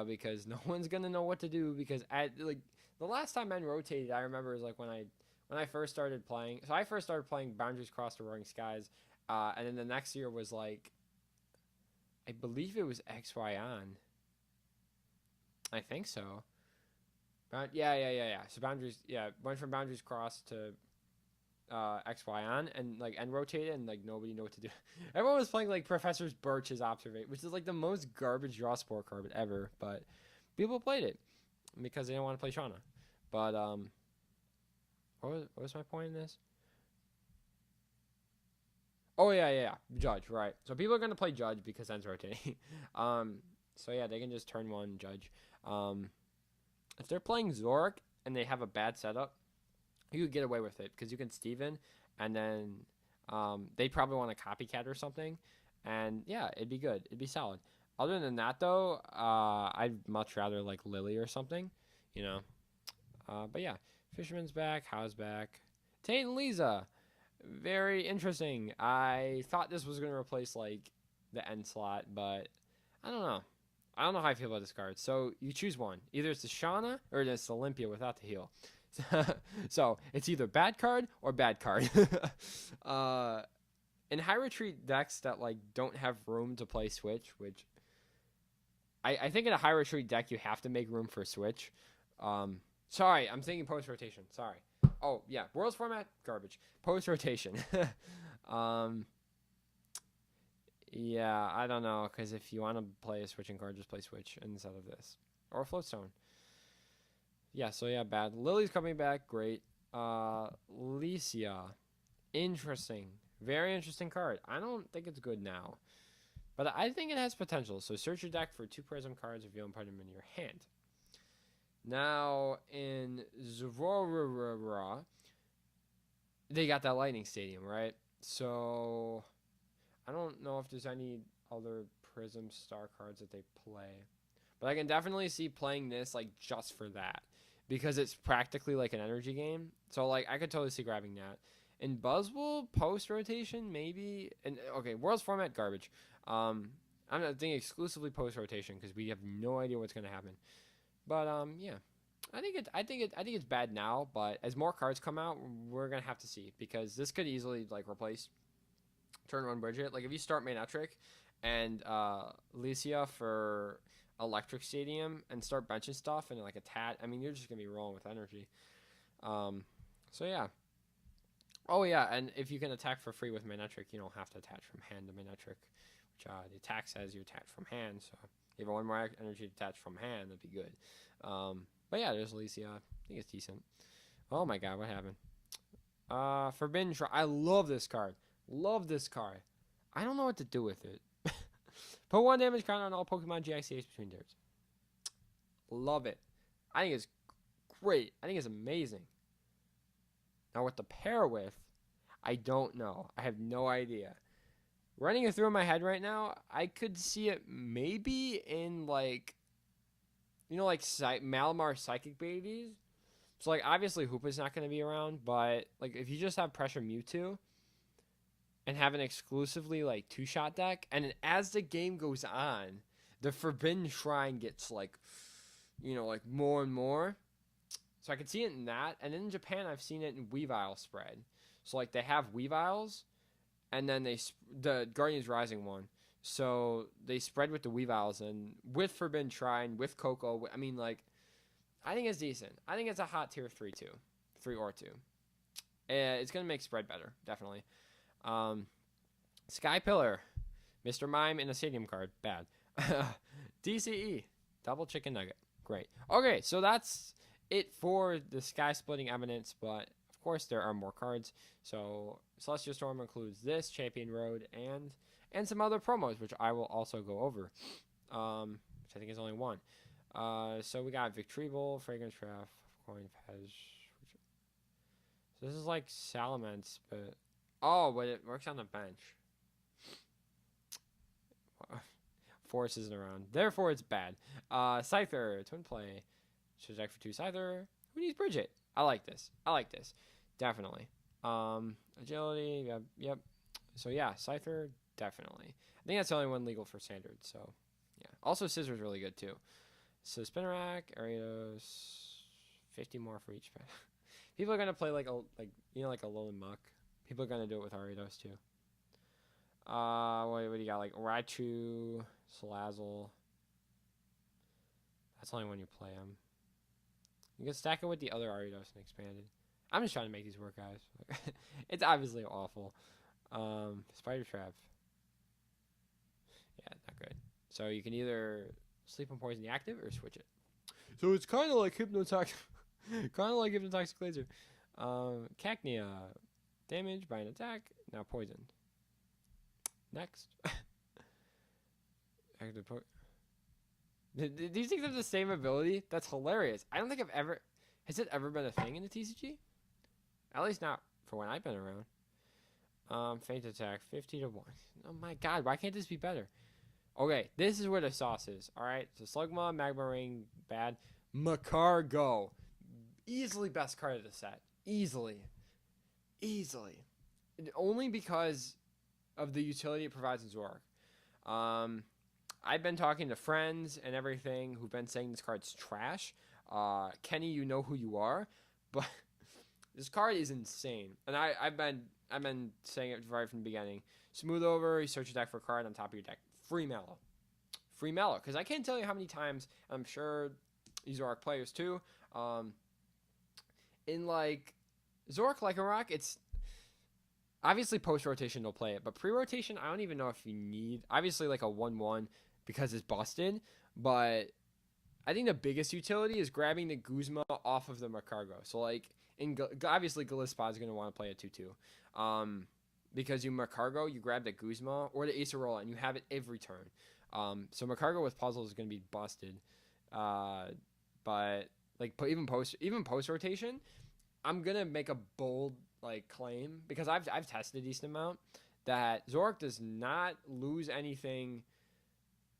Because no one's going to know what to do. Because the last time men rotated, I remember is like when I first started playing. So I first started playing Boundaries Cross the Roaring Skies. And then the next year was like, I believe it was XY on. I think so. Yeah. So went from Boundaries Cross to XY on and like end rotated and like nobody knew what to do. Everyone was playing like Professor Birch's Observate, which is like the most garbage draw sport card ever, but people played it because they didn't want to play Shauna. But what was my point in this? Oh yeah. Judge, right. So people are gonna play Judge because end's rotating. So yeah, they can just turn one Judge. If they're playing Zorak and they have a bad setup, you could get away with it because you can Steven, and then they probably want a copycat or something, and yeah, it'd be good. It'd be solid. Other than that, though, I'd much rather like Lily or something, But yeah, Fisherman's back, How's back, Tate and Lisa, very interesting. I thought this was gonna replace like the end slot, but I don't know. I don't know how I feel about this card. So you choose one. Either it's the Shauna or it's the Olympia without the heal. So it's either bad card or bad card. In high retreat decks that like don't have room to play Switch, which I think in a high retreat deck you have to make room for Switch. Sorry, I'm thinking post rotation. Sorry. Oh yeah, Worlds format garbage. Post rotation. Yeah, I don't know, because if you want to play a switching card, just play Switch instead of this or Floatstone. Yeah, so yeah, bad. Lily's coming back, great. Licia, interesting, very interesting card. I don't think it's good now, but I think it has potential. So search your deck for 2 Prism cards, reveal and put them in your hand. Now in Zorora, they got that Lightning Stadium, right? So I don't know if there's any other Prism Star cards that they play, but I can definitely see playing this like just for that. Because it's practically like an energy game. So, like, I could totally see grabbing that. In Buzzwole, post-rotation, maybe. And okay, Worlds format, garbage. I'm not thinking exclusively post-rotation because we have no idea what's going to happen. But, yeah. I think it's bad now, but as more cards come out, we're going to have to see. Because this could easily, like, replace turn 1 Bridget. Like, if you start Manetric and Licia for Electric Stadium and start benching stuff and like a tat, I mean, you're just gonna be rolling with energy. So yeah. Oh yeah, and if you can attack for free with Manetric, you don't have to attach from hand to Manetric, which the attack says you attach from hand. So if you have one more energy to attach from hand, that'd be good. But yeah, there's Alicia. I think it's decent. Oh my god, what happened? Forbidden Shrine. I love this card. Love this card. I don't know what to do with it. Put 1 damage counter on all Pokemon GXCH between turns. Love it. I think it's great. I think it's amazing. Now what to pair with, I don't know. I have no idea. Running it through my head right now, I could see it maybe in like, you know, like Malamar Psychic Babies. So like obviously Hoopa's not going to be around, but like if you just have Pressure Mewtwo and have an exclusively like 2-shot deck, and then as the game goes on, the Forbidden Shrine gets like, you know, like more and more. So I could see it in that, and in Japan I've seen it in Weavile spread. So like they have Weaviles, and then the Guardians Rising one. So they spread with the Weaviles, and with Forbidden Shrine, with Coco. I mean, like, I think it's decent. I think it's a hot tier 3 too, 3 or 2. It's gonna make spread better, definitely. Sky Pillar, Mr. Mime in a stadium card, bad. DCE, double chicken nugget, great. Okay, so that's it for the Sky Splitting Eminence, but of course there are more cards. So Celestial Storm includes this, Champion Road, and some other promos, which I will also go over, which I think is only one. So we got Victreebel, Fragrance Craft, Coin Pez. So this is like Salamence, but it works on the bench. Force isn't around, therefore it's bad. Scyther, Twin Play. Should deck for 2 Scyther. Who needs Bridget? I like this. Definitely. Agility, yep. So yeah, Scyther, definitely. I think that's the only one legal for standard, so yeah. Also Scissor's really good too. So Spinarak, Ariados, 50 more for each. People are gonna play like a Alolan Muck. People are gonna do it with Ariados too. What do you got? Like Raichu, Salazzle. That's the only one you play him. You can stack it with the other Ariados and expanded. I'm just trying to make these work, guys. It's obviously awful. Spider Trap. Yeah, not good. So you can either Sleep and Poison the active or switch it. So it's kind of like Hypnotoxic. Kind of like Hypnotoxic Laser. Cacnea. Damage by an attack. Now poisoned. Next. Active these things have the same ability? That's hilarious. I don't think I've ever... Has it ever been a thing in the TCG? At least not for when I've been around. Faint attack, 50 to 1. Oh my god, why can't this be better? Okay, this is where the sauce is. Alright, so Slugma, Magma Ring, bad. Macargo. Easily best card of the set. Easily. Only because of the utility it provides in Zoroark. I've been talking to friends and everything who've been saying this card's trash. Kenny, you know who you are, but this card is insane. And I've been saying it right from the beginning. Smooth over, you search your deck for a card on top of your deck. Free Mallow. Because I can't tell you how many times, I'm sure these Zoroark players too, in like Zoroark Lycanroc, it's obviously post-rotation they'll play it, but pre-rotation, I don't even know if you need, obviously like a 1-1 because it's busted, but I think the biggest utility is grabbing the Guzma off of the Macargo. So like, obviously Gillespie is going to want to play a 2-2, because you Macargo, you grab the Guzma or the Acerola, and you have it every turn. So Macargo with puzzles is going to be busted, but like even post-rotation, I'm going to make a bold like claim, because I've tested a decent amount, that Zoroark does not lose anything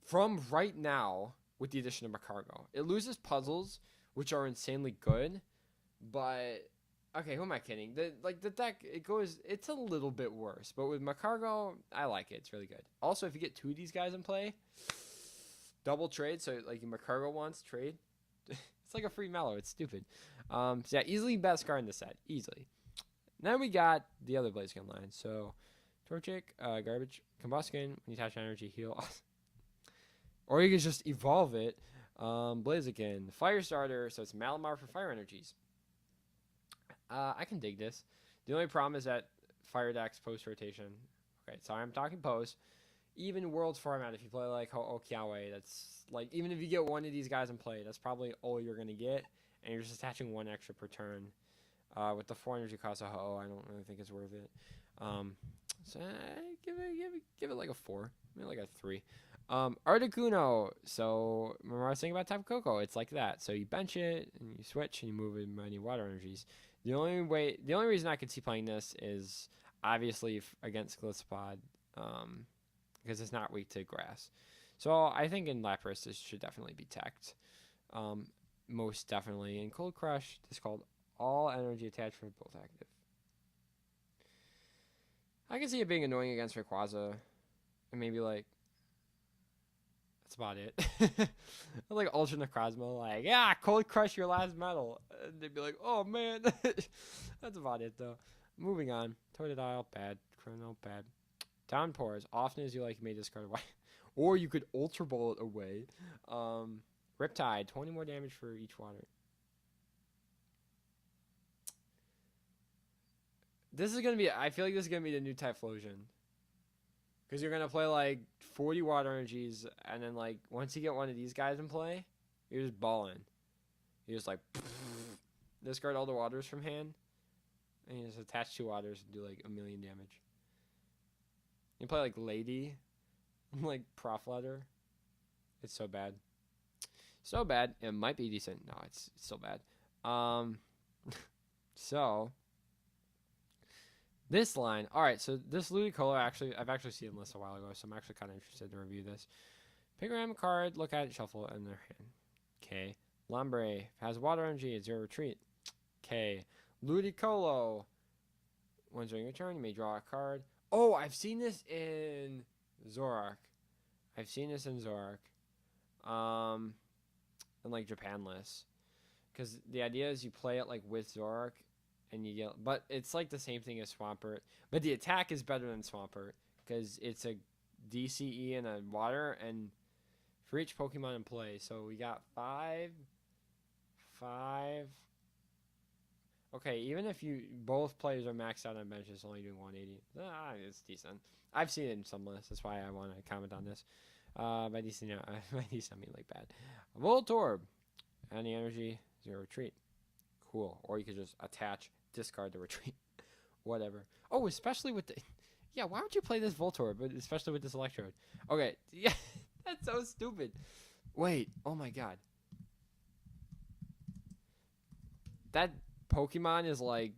from right now with the addition of Macargo. It loses puzzles, which are insanely good, but okay, who am I kidding? The deck, it's a little bit worse, but with Macargo, I like it. It's really good. Also, if you get 2 of these guys in play, double trade, so like Macargo wants trade. It's like a free Mallow. It's stupid. So yeah, easily best card in the set, easily. Then we got the other Blaziken line. So, Torchic, Garbage, Combustion, when you attach energy, heal. Or you can just evolve it. Blaziken, Fire Starter, so it's Malamar for fire energies. I can dig this. The only problem is that Fire decks post-rotation. Okay, sorry, I'm talking post. even Worlds format, if you play like Okiawe, that's like, even if you get one of these guys in play, that's probably all you're gonna get, and you're just attaching one extra per turn. With the 4 energy cost of Ho-Oh, I don't really think it's worth it. So give it like a 4, maybe like a 3. Articuno. So remember I was saying about Tapu Koko? It's like that. So you bench it and you switch and you move in many water energies. The only reason I could see playing this is obviously against Gliscod, because it's not weak to grass. So I think in Lapras this should definitely be teched, most definitely. In Cold Crush, this is called all energy attached for both active. I can see it being annoying against Rayquaza, and maybe like that's about it. Like Ultra Necrozma, like, yeah, Cold Crush your last metal. And they'd be like, oh man. That's about it though. Moving on. Totodile, bad. Chrono, bad. Downpour, as often as you like, you may discard away. Or you could Ultra Ball it away. Riptide, 20 more damage for each water. This is going to be, I feel like this is going to be the new Typhlosion. Because you're going to play like 40 water energies, and then like once you get one of these guys in play, you're just balling. You're just like, discard all the waters from hand, and you just attach 2 waters and do like 1,000,000 damage. You play like Lady, like Prof Letter. It's so bad. So bad, it might be decent. No, it's still bad. So this line, all right. So this Ludicolo, I've actually seen this a while ago, so I'm actually kind of interested to review this. Pick a random card, look at it, shuffle it in their hand. Okay. Lombre has water energy, 0 retreat. Okay. Ludicolo. Once during your turn, you may draw a card. Oh, I've seen this in Zoroark. And like Japan lists, because the idea is you play it like with Zoroark, and you get, but it's like the same thing as Swampert, but the attack is better than Swampert because it's a DCE and a water, and for each Pokemon in play. So we got 5. Okay, even if you both players are maxed out on bench, it's only doing 180. It's decent. I've seen it in some lists. That's why I want to comment on this. By decent, by decent I mean like bad. Voltorb, any energy, 0 retreat. Cool. Or you could just attach, discard the retreat, whatever. Oh, especially with the, yeah. Why would you play this Voltorb, but especially with this Electrode? Okay, yeah, that's so stupid. Wait, oh my god, that Pokemon is like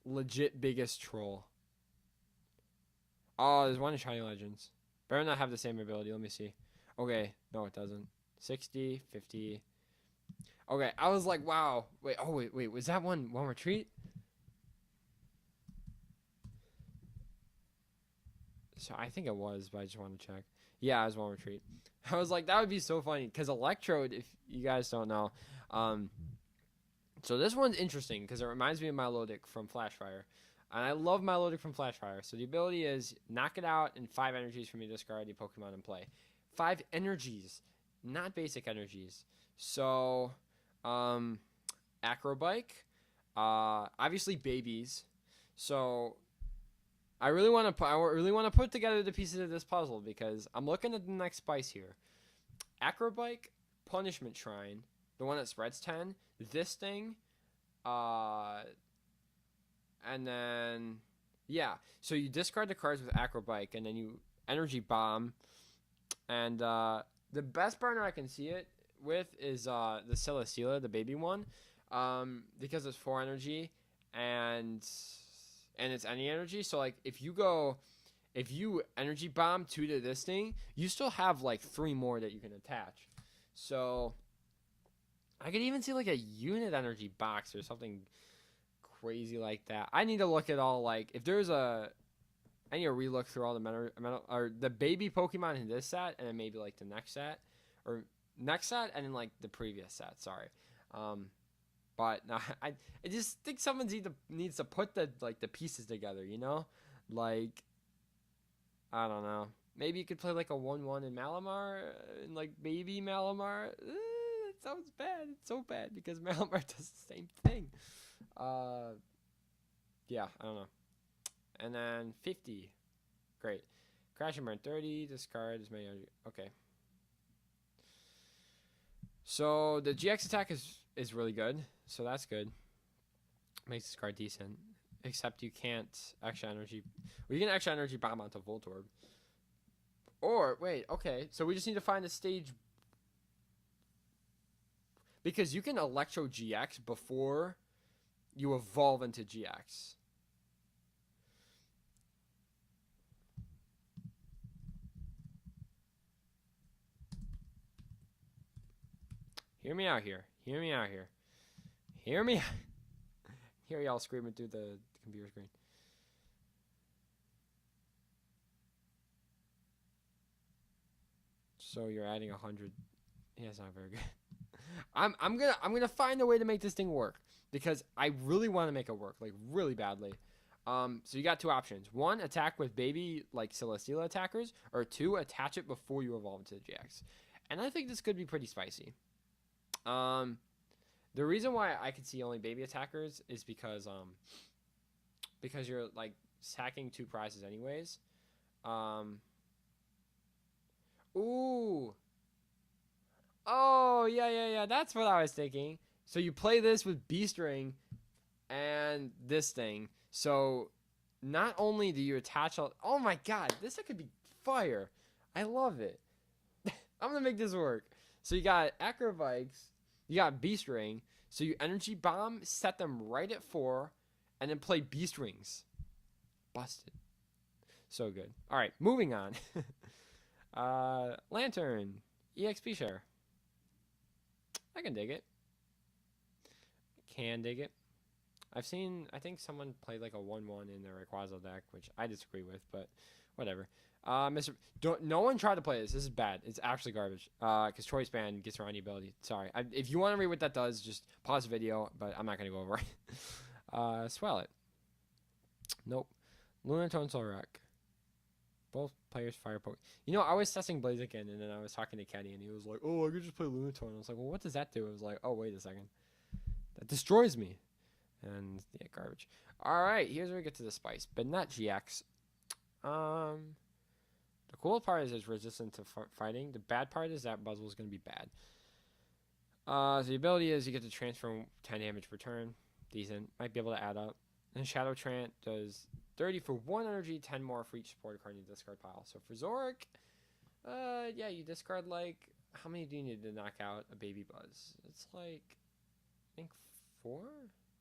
legit biggest troll. Oh, there's one in Shiny Legends. Better not have the same ability. Let me see. Okay, no, it doesn't. 60, 50. Okay, I was like, wow. Wait, oh, wait. Was that one retreat? So I think it was, but I just want to check. Yeah, it was 1 retreat. I was like, that would be so funny. Because Electrode, if you guys don't know. So this one's interesting because it reminds me of Milotic from Flashfire. And I love Milotic from Flashfire. So the ability is knock it out and 5 energies from your discard, your Pokemon in play. 5 energies, not basic energies. So, Acrobike, obviously babies. So I really want to put together the pieces of this puzzle because I'm looking at the next spice here. Acrobike, Punishment Shrine, the one that spreads 10. This thing, and then, yeah. So you discard the cards with Acrobike, and then you Energy Bomb. And the best burner I can see it with is the Celesteela, the baby one, because it's 4 energy, and it's any energy. So, like, if you Energy Bomb 2 to this thing, you still have, like, 3 more that you can attach. So I could even see, like, a unit energy box or something crazy like that. I need to look at all, like, if there's I need to relook through all the metal or the baby Pokemon in this set, and then maybe like the next set, and then like the previous set. Sorry, but no, I just think someone needs to put the pieces together. You know, like I don't know. Maybe you could play like a 1/1 in Malamar and like baby Malamar. It sounds bad. It's so bad because Malamar does the same thing. Yeah, I don't know. And then 50. Great. Crash and burn 30. Discard as many energy. Okay. So the GX attack is really good. So that's good. Makes this card decent. Except you can't extra energy. Well, you can extra energy bomb onto Voltorb. Or, wait, okay. So we just need to find a stage. Because you can Electro GX before you evolve into GX. Hear me out here. Hear me out here. Hear me out. Hear y'all screaming through the computer screen. So you're adding 100. Yeah, it's not very good. I'm gonna find a way to make this thing work because I really want to make it work, like really badly. So you got two options: one, attack with baby like Celesteela attackers, or two, attach it before you evolve into the GX. And I think this could be pretty spicy. The reason why I could see only baby attackers is because you're like sacking two prizes anyways. Ooh. Oh, yeah. That's what I was thinking. So you play this with Beast Ring and this thing. So not only do you attach all... Oh my god, this could be fire. I love it. I'm going to make this work. So you got Acrobikes, you got Beast Ring. So you Energy Bomb, set them right at 4, and then play Beast Rings. Busted. So good. All right, moving on. Lantern, EXP share. I can dig it. Can dig it. I think someone played like a 1-1 in their Rayquaza deck, which I disagree with, but whatever. No one tried to play this. This is bad. It's actually garbage. Because Choice Band gets around the ability. Sorry. If you want to read what that does, just pause the video, but I'm not going to go over it. Swell it. Nope. Lunatone Solrock. Both players fire poke. You know, I was testing Blaziken, and then I was talking to Kenny, and he was like, oh, I could just play Lunatone. I was like, well, what does that do? I was like, oh, wait a second. That destroys me. And, yeah, garbage. All right, here's where we get to the spice. But not GX. The cool part is it's resistant to fighting. The bad part is that Buzzwole is going to be bad. So the ability is you get to transfer 10 damage per turn. Decent. Might be able to add up. And Shadow Trant does 30 for 1 energy, 10 more for each supported card in the discard pile. So for Zoric, yeah, you discard like... How many do you need to knock out a Baby Buzz? It's like... I think 4?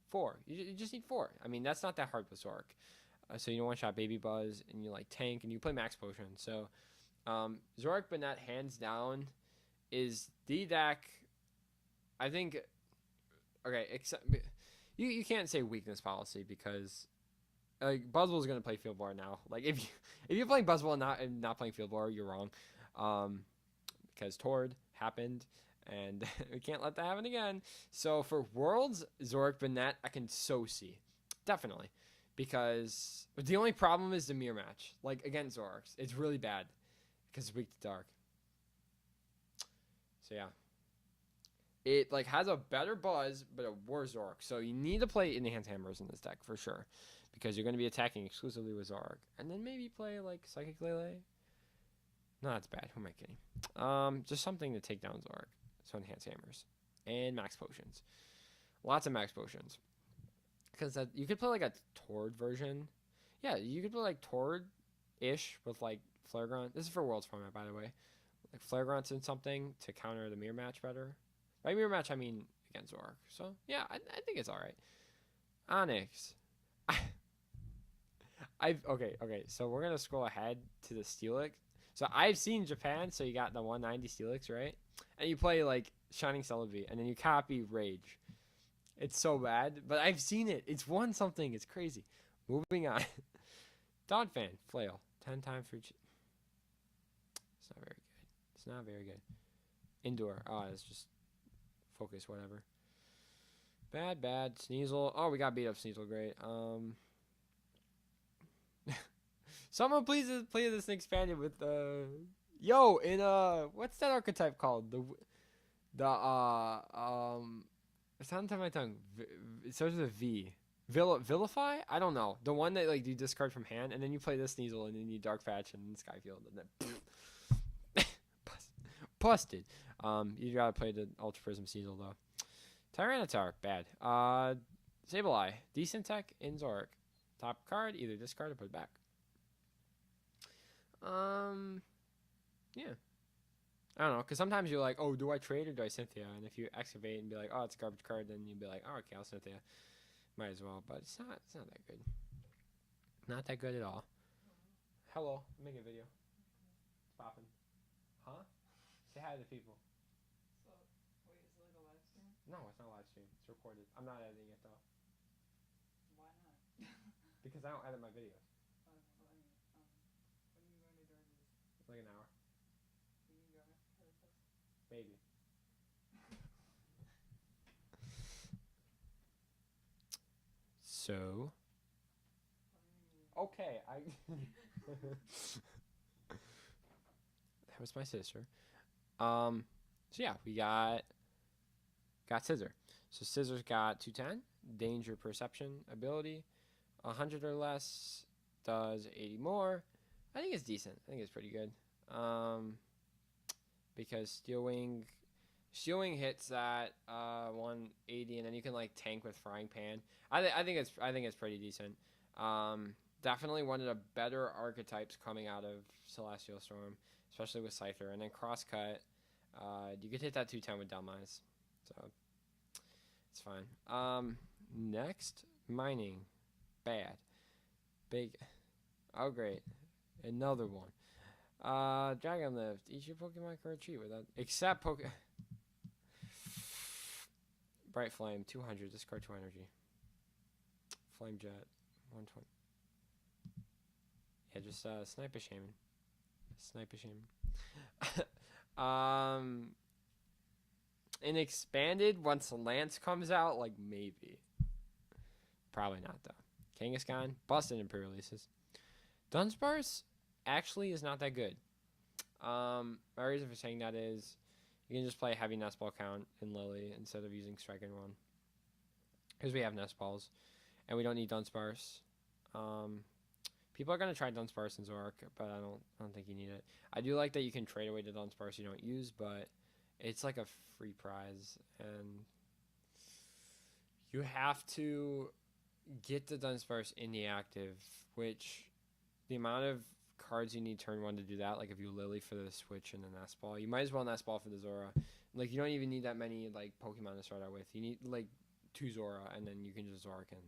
4. You just need 4. I mean, that's not that hard with Zoric. So you don't one-shot Baby Buzz, and you like tank, and you play Max Potion. So Zoric Banette, hands down, is the deck. I think. Okay, except you can't say weakness policy because like Buzzwole is gonna play Field Ball now. Like if you're playing Buzzwole and not playing Field Ball, you're wrong. Because Tord happened. And we can't let that happen again. So for Worlds, Zoric Banette, I can so see. Definitely. Because the only problem is the mirror match. Like, against Zoroark. It's really bad. Because it's weak to dark. So, yeah. It, like, has a better Buzz, but a worse Zoroark. So, you need to play Enhanced Hammers in this deck, for sure. Because you're going to be attacking exclusively with Zoroark. And then maybe play, like, Psychic Lele. No, that's bad. Who am I kidding? Just something to take down Zoroark. So, Enhanced Hammers. And Max Potions. Lots of Max Potions. Because you could play like a Tord version. Yeah, you could play like Tord-ish with like Flare Grunt. This is for Worlds format, by the way. Like Flare Grunts and something to counter the mirror match better. By mirror match, I mean against Zoroark. So, yeah, I think it's alright. Onyx. Okay, so we're going to scroll ahead to the Steelix. So, I've seen Japan, so you got the 190 Steelix, right? And you play like Shining Celebi, and then you copy Rage. It's so bad, but I've seen it. It's won something. It's crazy. Moving on. Donphan, Flail. 10 times for each. It's not very good. It's not very good. Indoor. Oh, it's just focus, whatever. Bad. Sneasel. Oh, we got beat up Sneasel. Great. Someone please play this thing expanded with yo, in what's that archetype called? It's on the tip of my tongue. It starts with a V. Vilify? I don't know. The one that like you discard from hand, and then you play this Sneasel, and then you Dark Fetch and Skyfield, and then busted. You gotta play the Ultra Prism Sneasel though. Tyranitar, bad. Sableye, decent tech in Zoric. Top card, either discard or put it back. Yeah. I don't know, because sometimes you're like, oh, do I trade or do I Cynthia? And if you excavate and be like, oh, it's a garbage card, then you'd be like, oh, okay, I'll Cynthia. Might as well, but it's not that good. Not that good at all. Hello, I'm making a video. It's popping. Huh? Say hi to the people. So, wait, is it like a live stream? No, it's not a live stream. It's recorded. I'm not editing it though. Why not? Because I don't edit my videos. When are you going to George's? Like an hour. You can go for the test. Maybe. So. Okay, that was my sister. So yeah, we got Scissor. So Scissor's got 210, danger perception ability, 100 or less, does 80 more. I think it's decent. I think it's pretty good. Because Steel Wing hits that 180, and then you can like tank with Frying Pan. I think it's pretty decent. Definitely one of the better archetypes coming out of Celestial Storm, especially with Scyther. And then Crosscut, you could hit that 210 with Delmise, so it's fine. Next, Mining, bad, big. Oh great, another one. Dragon Lift. Each your Pokemon card cheat with that, except Bright Flame, 200. Discard 2 energy. Flame Jet, 120. Yeah, just Sniper Shaman. Sniper Shaman. In expanded, once Lance comes out, like maybe. Probably not though. Kangaskhan, busted in pre-releases. Dunsparce actually is not that good. My reason for saying that is you can just play heavy nest ball count in Lily instead of using strike and run. Because we have nest balls. And we don't need Dunsparce. People are gonna try Dunsparce and Zoroark, but I don't think you need it. I do like that you can trade away the Dunsparce you don't use, but it's like a free prize, and you have to get the Dunsparce in the active, which the amount of cards you need turn 1 to do that, like if you Lily for the Switch and the Nest Ball, you might as well Nest Ball for the Zora. Like you don't even need that many like Pokemon to start out with. You need like 2 Zora, and then you can just Zoroark and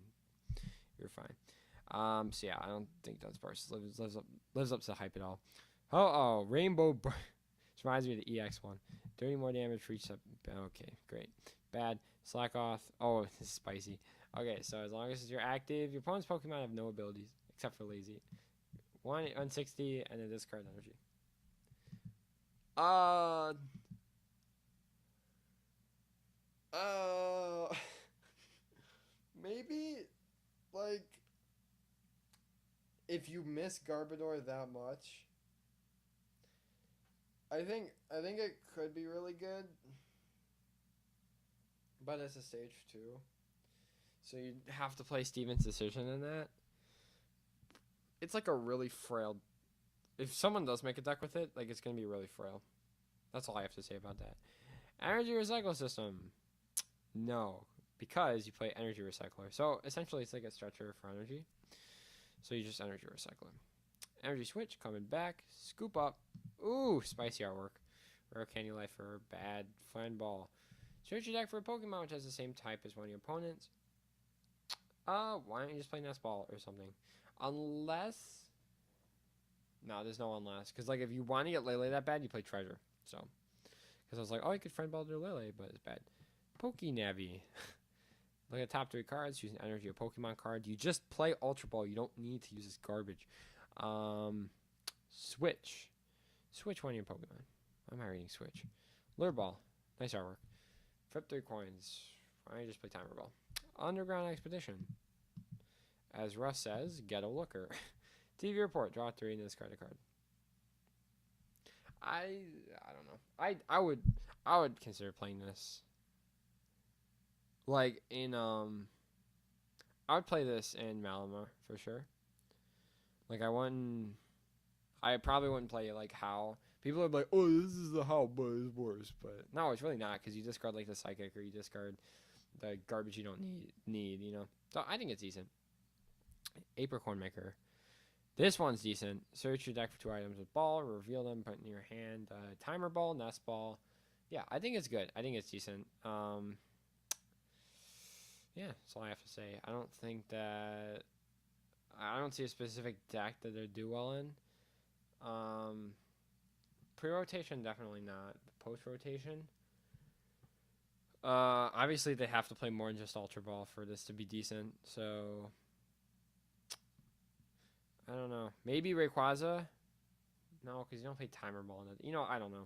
you're fine. So yeah, I don't think Dunsparce lives up to the hype at all. Oh, Rainbow. This reminds me of the EX one. 30 more damage for each step. Okay, great. Bad. Slack off. Oh, this is spicy. Okay, so as long as you're active, your opponent's Pokemon have no abilities except for lazy. 160 and then discard energy. Maybe like if you miss Garbodor that much, I think it could be really good, but it's a stage 2, so you have to play Steven's Decision in that. It's like a really frail. If someone does make a deck with it, like it's gonna be really frail. That's all I have to say about that. Energy Recycle System, no, because you play Energy Recycler. So essentially, it's like a stretcher for energy. So you just Energy Recycler. Energy Switch coming back. Scoop up. Ooh, spicy artwork. Rare Candy Lifer. Bad. Fine Ball. Search your deck for a Pokemon which has the same type as one of your opponents. Why don't you just play Nest Ball or something? Unless. No, there's no unless. Because, like, if you want to get Lele that bad, you play Treasure. So. Because I was like, oh, you could Friend Ball to Lele, but it's bad. Pokenavi. Look at top 3 cards. Use an energy or Pokemon card. You just play Ultra Ball. You don't need to use this garbage. Switch. Switch one of your Pokemon. Why am I reading Switch? Lure Ball. Nice artwork. Flip 3 coins. Why don't you just play Timer Ball? Underground Expedition. As Russ says, Ghetto Looker. TV Report. Draw 3 and discard a card. I don't know. I would consider playing this. Like in I would play this in Malamar for sure. Like I wouldn't. I probably wouldn't play it like how. People are like, oh, this is the how, but it's worse. But no, it's really not because you discard like the psychic or you discard the garbage you don't need. So I think it's decent. Apricorn Maker. This one's decent. Search your deck for 2 items with ball, reveal them, put in your hand. Timer ball, nest ball. Yeah, I think it's good. I think it's decent. Yeah, that's all I have to say. I don't think that I don't see a specific deck that they do well in. Pre-rotation, definitely not. Post-rotation, obviously they have to play more than just Ultra Ball for this to be decent. So I don't know. Maybe Rayquaza. No, because you don't play Timer Ball. I don't know.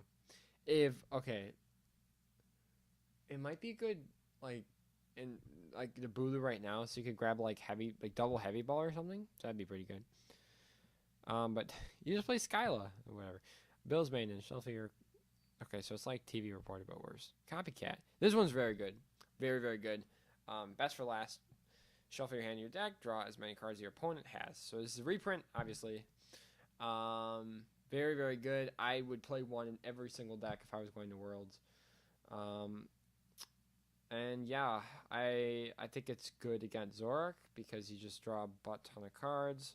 If okay, it might be good. Like in like the Bulu right now, so you could grab like heavy, like double heavy ball or something. So that'd be pretty good. But you just play Skyla or whatever. Bill's maintenance, shuffle your. Okay, so it's like TV reported, but worse. Copycat. This one's very good, very very good. Best for last. Shuffle your hand in your deck. Draw as many cards as your opponent has. So this is a reprint, obviously. Very very good. I would play one in every single deck if I was going to Worlds. And yeah, I think it's good against Zorak because you just draw a butt ton of cards.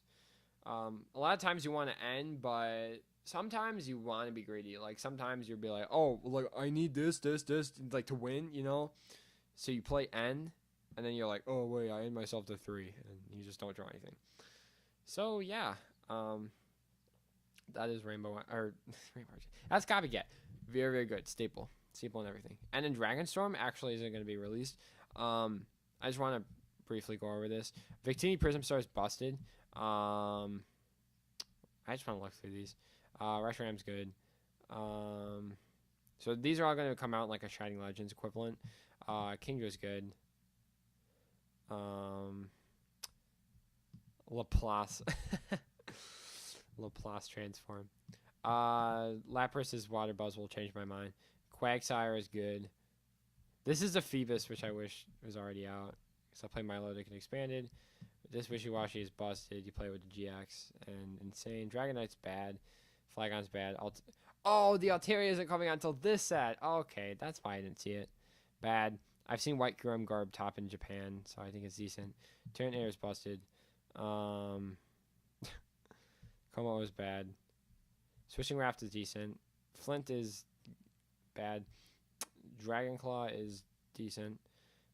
A lot of times you want to end, but sometimes you want to be greedy. Like sometimes you'll be like, oh, like I need this, like to win, So you play end, and then you're like, oh wait, I end myself to 3, and you just don't draw anything. So yeah, that is Rainbow or Rainbow. That's Copycat. Very very good staple and everything. And then Dragonstorm actually isn't going to be released. I just want to briefly go over this. Victini Prism Star is busted. I just want to look through these. Reshiram's good. So these are all going to come out like a Shining Legends equivalent. Kingdra's good. Laplace. Laplace transform. Lapras' Water Buzz will change my mind. Quagsire is good. This is a Phoebus, which I wish was already out. Because I play Milotic and Expanded. This Wishy-Washy is busted. You play with the GX and Insane. Dragonite's bad. Flagon's bad. The Altaria isn't coming out until this set. Okay, that's why I didn't see it. Bad. I've seen White Grum Garb top in Japan, so I think it's decent. Turn Air is busted. Como is bad. Switching Raft is decent. Flint is bad. Dragonclaw is decent.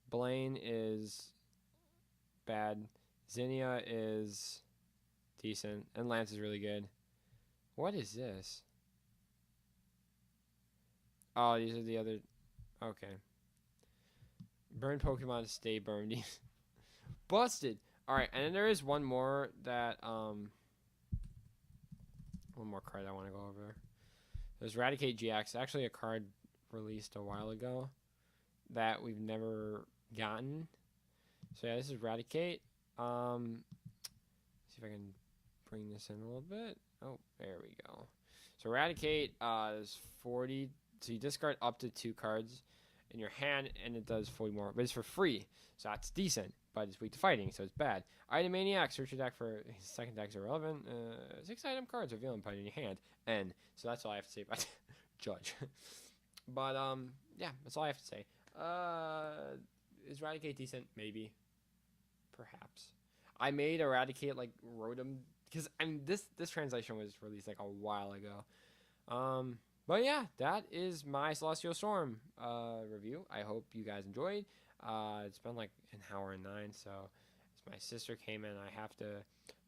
Blaine is bad. Zinnia is decent. And Lance is really good. What is this? Oh, these are the other. Okay. Burn Pokemon stay burned. Busted. Alright, and then there is one more that, one more card I want to go over. There's Eradicate GX. Actually, a card released a while ago that we've never gotten. So yeah, this is Eradicate. See if I can bring this in a little bit. Oh, there we go. So Eradicate is 40. So you discard up to 2 cards in your hand, and it does 40 more. But it's for free, so that's decent. But it's weak to fighting, so it's bad. Item Maniac, search your deck for his second decks are relevant. 6 item cards reveal and put in your hand. And so that's all I have to say about Judge. But yeah, that's all I have to say. Is Eradicate decent? Maybe. Perhaps. I made Eradicate like Rotom because this translation was released like a while ago. But yeah, that is my Celestial Storm review. I hope you guys enjoyed. It's been like an hour and 9, so as my sister came in, I have to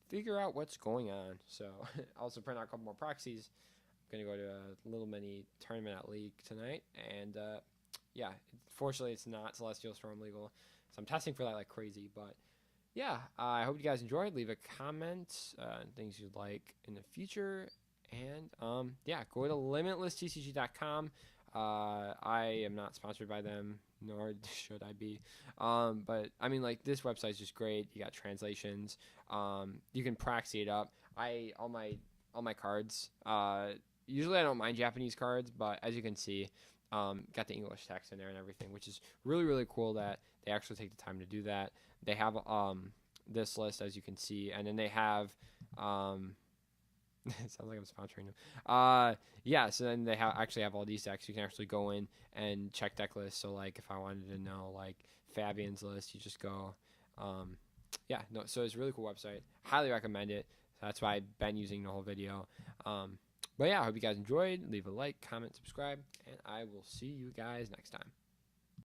figure out what's going on. So I also print out a couple more proxies. I'm gonna go to a little mini tournament at League tonight, and yeah, fortunately it's not Celestial Storm legal, so I'm testing for that like crazy. But yeah, I hope you guys enjoyed. Leave a comment, things you'd like in the future. And yeah, go to limitlesstcg.com. I am not sponsored by them, nor should I be. But I mean, like, this website's just great. You got translations. You can proxy it up. All my cards. Usually I don't mind Japanese cards, but as you can see, got the English text in there and everything, which is really really cool that they actually take the time to do that. They have this list as you can see, and then they have it sounds like I'm sponsoring them. Yeah, so then they actually have all these decks. You can actually go in and check deck lists. So like if I wanted to know like Fabian's list, you just go. Yeah, no, so it's a really cool website. Highly recommend it. So that's why I've been using the whole video. But yeah, I hope you guys enjoyed. Leave a like, comment, subscribe, and I will see you guys next time.